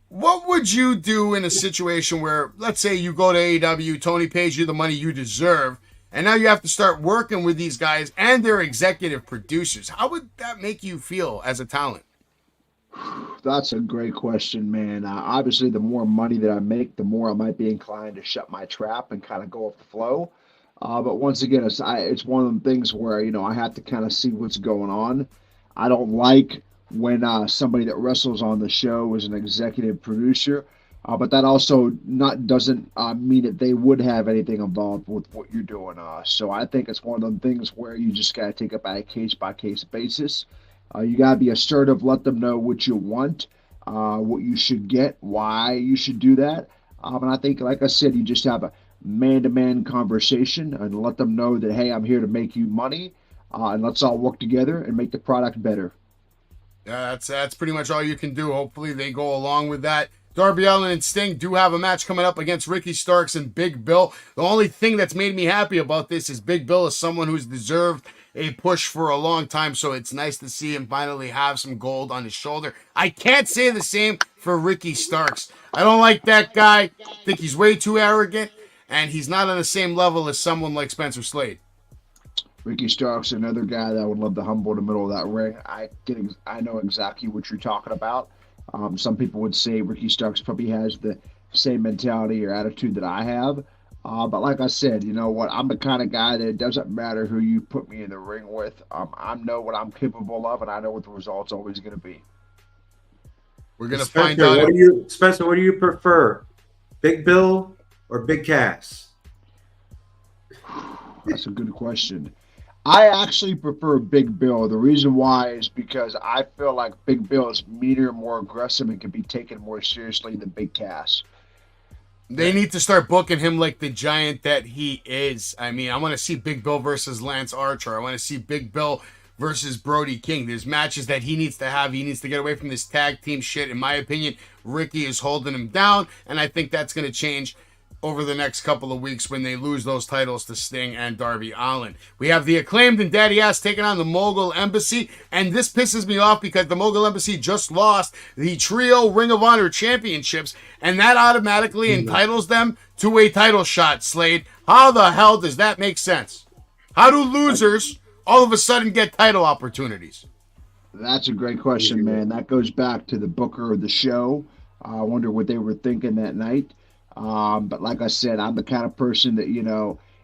What would you do in a situation where, let's say you go to AEW, Tony pays you the money you deserve, and now you have to start working with these guys and they're executive producers? How would that make you feel as a talent? That's a great question, man. Obviously, the more money that I make, the more I might be inclined to shut my trap and kind of go with the flow. But once again, it's one of them things where, I have to kind of see what's going on. I don't like when somebody that wrestles on the show is an executive producer, but that also doesn't mean that they would have anything involved with what you're doing. So I think it's one of them things where you just got to take it by a case-by-case basis. You got to be assertive, let them know what you want, what you should get, why you should do that. And I think, like I said, you just have a man-to-man conversation and let them know that, hey, I'm here to make you money, and let's all work together and make the product better. Yeah, that's pretty much all you can do. Hopefully they go along with that. Darby Allin and Sting do have a match coming up against Ricky Starks and Big Bill. The only thing that's made me happy about this is Big Bill is someone who's deserved a push for a long time, so it's nice to see him finally have some gold on his shoulder. I can't say the same for Ricky Starks. I don't like that guy. I think he's way too arrogant, and he's not on the same level as someone like Spencer Slade. Ricky Starks, another guy that I would love to humble in the middle of that ring. I know exactly what you're talking about. Some people would say Ricky Starks probably has the same mentality or attitude that I have. But like I said, you know what? I'm the kind of guy that it doesn't matter who you put me in the ring with. I know what I'm capable of, and I know what the result's always going to be. We're going to find out. Spencer, what do you prefer? Big Bill or Big Cass? That's a good question. I actually prefer Big Bill. The reason why is because I feel like Big Bill is meaner, more aggressive, and can be taken more seriously than Big Cass. They need to start booking him like the giant that he is. I mean, I want to see Big Bill versus Lance Archer. I want to see Big Bill versus Brody King. There's matches that he needs to have. He needs to get away from this tag team shit. In my opinion, Ricky is holding him down, and I think that's going to change over the next couple of weeks when they lose those titles to Sting and Darby Allin. We have the Acclaimed and Daddy Ass taking on the Mogul Embassy, and this pisses me off because the Mogul Embassy just lost the Trio Ring of Honor Championships, and that automatically entitles them to a title shot, Slade. How the hell does that make sense? How do losers all of a sudden get title opportunities? That's a great question, man. That goes back to the booker of the show. I wonder what they were thinking that night. But like I said, I'm the kind of person that,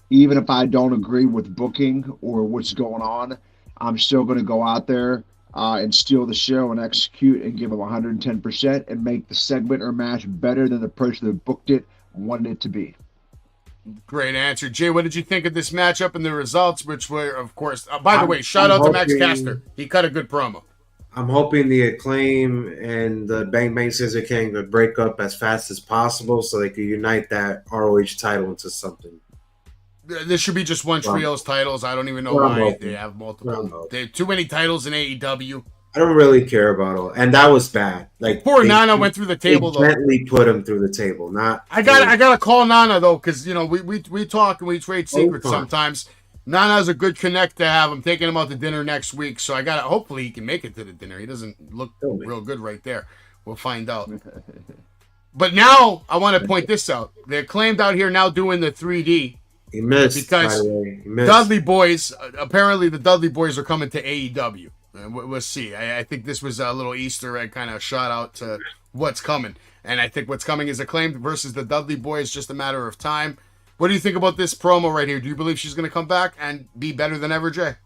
even if I don't agree with booking or what's going on, I'm still going to go out there and steal the show and execute and give them 110% and make the segment or match better than the person that booked it wanted it to be. Great answer. Jay, what did you think of this matchup and the results, which were, of course, by the way, shout out to Max Caster. He cut a good promo. I'm hoping the Acclaim and the Bang Bang Scissor King would break up as fast as possible so they could unite that ROH title into something. There should be just one trios titles. I don't even know why they have multiple. They have too many titles in AEW. I don't really care about all, and that was bad. Like poor Nana went through the table. They gently put him through the table. I gotta call Nana though, because we talk and we trade secrets sometimes. Nana's a good connect to have. I'm taking him out to dinner next week, so hopefully he can make it to the dinner. He doesn't look real good right there. We'll find out. But now I want to point this out. The Acclaimed out here now doing the 3D. He missed because Dudley Boys. Apparently, the Dudley Boys are coming to AEW. We'll see. I think this was a little Easter egg kind of shout out to what's coming, and I think what's coming is Acclaimed versus the Dudley Boys. Just a matter of time. What do you think about this promo right here? Do you believe she's going to come back and be better than ever, Jay?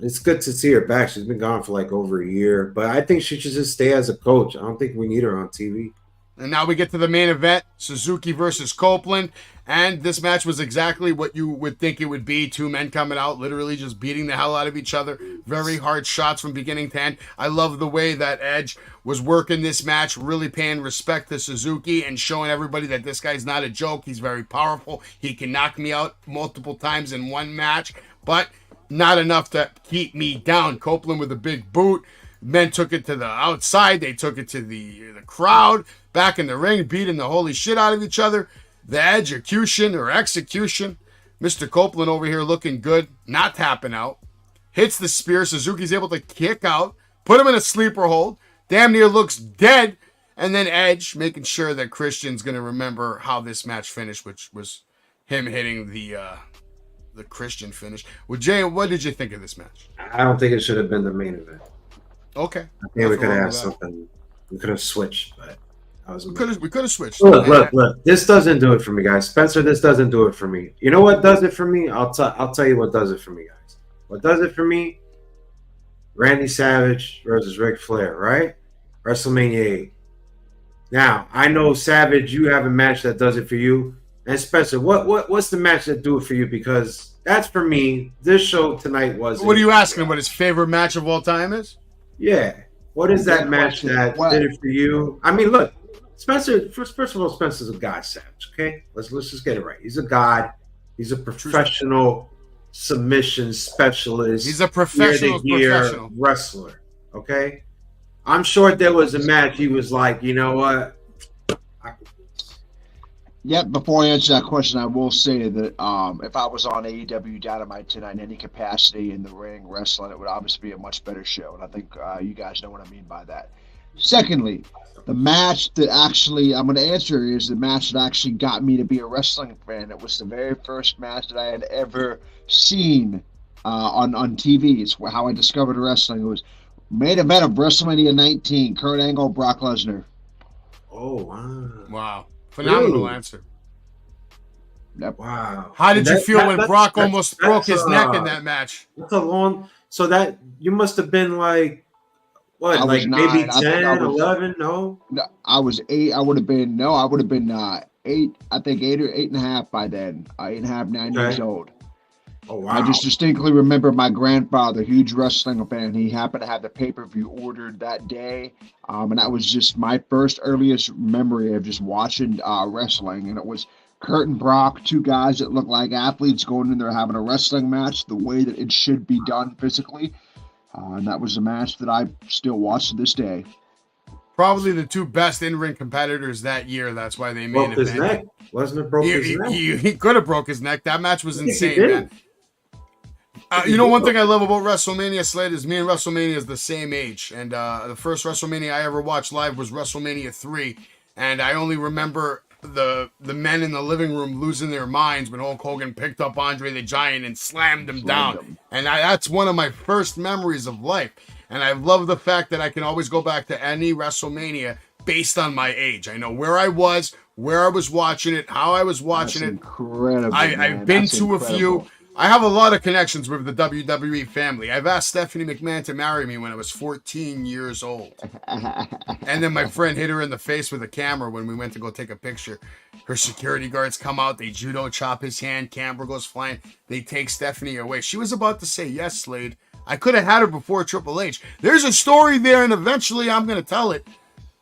It's good to see her back. She's been gone for like over a year, but I think she should just stay as a coach. I don't think we need her on TV. And now we get to the main event, Suzuki versus Copeland. And this match was exactly what you would think it would be. Two men coming out, literally just beating the hell out of each other. Very hard shots from beginning to end. I love the way that Edge was working this match, really paying respect to Suzuki and showing everybody that this guy's not a joke. He's very powerful. He can knock me out multiple times in one match, but not enough to keep me down. Copeland with a big boot. Men took it to the outside. They took it to the crowd. Back in the ring, beating the holy shit out of each other. The execution. Mr. Copeland over here looking good, not tapping out. Hits the spear. Suzuki's able to kick out. Put him in a sleeper hold. Damn near looks dead. And then Edge making sure that Christian's going to remember how this match finished, which was him hitting the Christian finish. Well, Jay, what did you think of this match? I don't think it should have been the main event. Okay. I think we could have something. We could have switched, but we could have switched. Look. This doesn't do it for me, guys. Spencer, this doesn't do it for me. You know what does it for me? I'll tell you what does it for me, guys. What does it for me? Randy Savage versus Ric Flair, right? WrestleMania 8. Now, I know Savage, you have a match that does it for you. And Spencer, what's the match that do it for you? Because that's for me. This show tonight was. What are you asking? What his favorite match of all time is? Yeah. What is that match that did it for you? I mean, look, Spencer. First of all, Spencer's a god, Savage. Okay, let's just get it right. He's a god. He's a professional submission specialist. He's a professional wrestler. Okay, I'm sure there was a match he was like, you know what? Yep, before I answer that question, I will say that if I was on AEW Dynamite tonight in any capacity in the ring, wrestling, it would obviously be a much better show. And I think you guys know what I mean by that. Secondly, the match that actually I'm going to answer is the match that actually got me to be a wrestling fan. It was the very first match that I had ever seen on TV. It's how I discovered wrestling. It was main event of WrestleMania 19, Kurt Angle, Brock Lesnar. Oh, wow. Wow. Phenomenal answer. Wow. How did you feel when Brock almost broke his neck in that match? That's a long. So that you must have been like, what, like maybe 10, 11? No, I was 8. I would have been 8. I think 8 or 8.5 by then. 8.5, 9 years old. Oh, wow. I just distinctly remember my grandfather, huge wrestling fan. He happened to have the pay-per-view ordered that day. And that was just my first earliest memory of just watching wrestling. And it was Kurt and Brock, two guys that look like athletes going in there having a wrestling match the way that it should be done physically. And that was a match that I still watch to this day. Probably the two best in-ring competitors that year. That's why they made Broke his neck. Wasn't it broke his neck? He could have broke his neck. That match was insane, man. You know, one thing I love about WrestleMania, Slade, is me and WrestleMania is the same age. And the first WrestleMania I ever watched live was WrestleMania 3. And I only remember the men in the living room losing their minds when Hulk Hogan picked up Andre the Giant and slammed him down. And that's one of my first memories of life. And I love the fact that I can always go back to any WrestleMania based on my age. I know where I was watching it, how I was watching it. Incredible. I've been to a few. I have a lot of connections with the WWE family. I've asked Stephanie McMahon to marry me when I was 14 years old. And then my friend hit her in the face with a camera when we went to go take a picture. Her security guards come out. They judo chop his hand. Camera goes flying. They take Stephanie away. She was about to say yes, Slade. I could have had her before Triple H. There's a story there, and eventually I'm going to tell it.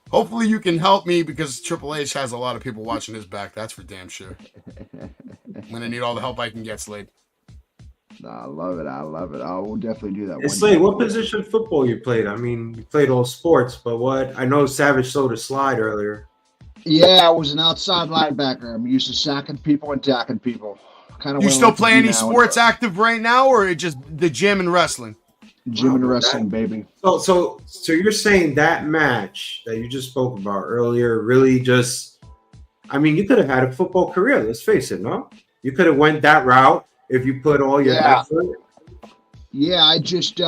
Hopefully you can help me because Triple H has a lot of people watching his back. That's for damn sure. I'm going to need all the help I can get, Slade. I love it. I love it. I will definitely do that. And Slade, what position of football you played? I mean, you played all sports, but what? I know Savage sold a slide earlier. Yeah, I was an outside linebacker. I'm used to sacking people and tacking people. You still play any sports active right now, or just the gym and wrestling? Gym and wrestling, baby. So you're saying that match that you just spoke about earlier really just, I mean, you could have had a football career. Let's face it, no? You could have went that route if you put all your effort. Yeah, I just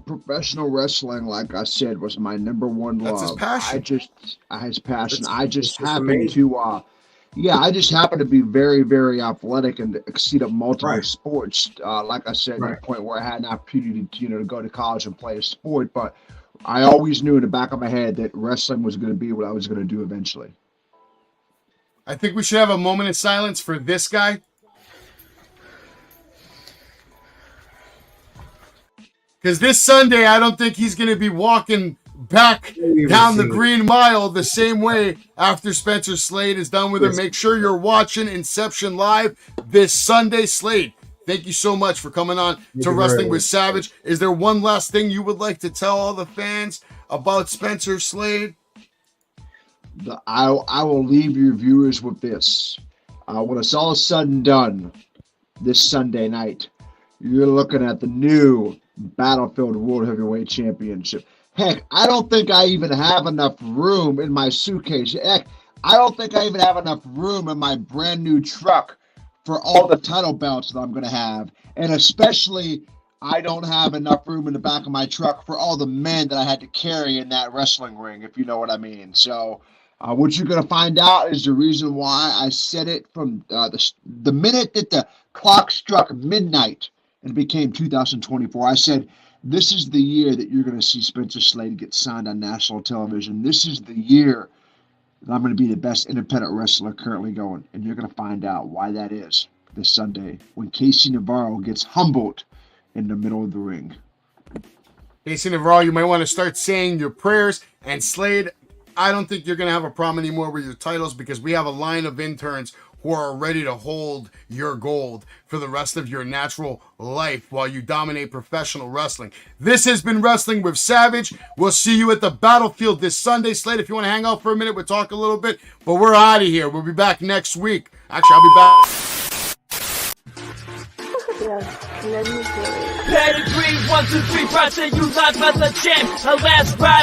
professional wrestling, like I said, was my number one love. That's his passion. His passion. I just happened to. I just happen to be very, very athletic and exceed of multiple sports. Like I said, to the point where I had an opportunity to, to go to college and play a sport. But I always knew in the back of my head that wrestling was going to be what I was going to do eventually. I think we should have a moment of silence for this guy. Because this Sunday, I don't think he's going to be walking back down the Green Mile the same way after Spencer Slade is done with him. Make sure you're watching Inception live this Sunday. Slade, thank you so much for coming on to Wrestling with Savage. Is there one last thing you would like to tell all the fans about Spencer Slade? I will leave your viewers with this. When it's all said and done this Sunday night, you're looking at the new Battlefield World Heavyweight Championship. Heck, I don't think I even have enough room in my suitcase. Heck, I don't think I even have enough room in my brand new truck for all the title belts that I'm going to have. And especially, I don't have enough room in the back of my truck for all the men that I had to carry in that wrestling ring, if you know what I mean. So what you're going to find out is the reason why I said it from the minute that the clock struck midnight and it became 2024. I said, this is the year that you're going to see Spencer Slade get signed on national television. This is the year that I'm going to be the best independent wrestler currently going. And you're going to find out why that is this Sunday when Casey Navarro gets humbled in the middle of the ring. Casey Navarro, you might want to start saying your prayers. And Slade, I don't think you're going to have a problem anymore with your titles because we have a line of interns who are ready to hold your gold for the rest of your natural life while you dominate professional wrestling. This has been Wrestling with Savage. We'll see you at the Battlefield this Sunday. Slade, if you want to hang out for a minute, we'll talk a little bit, but we're out of here. We'll be back next week. Actually, I'll be back. Yeah, let me do it. Pedigree, 1, 2, 3, proud to you live as a champ. A last ride.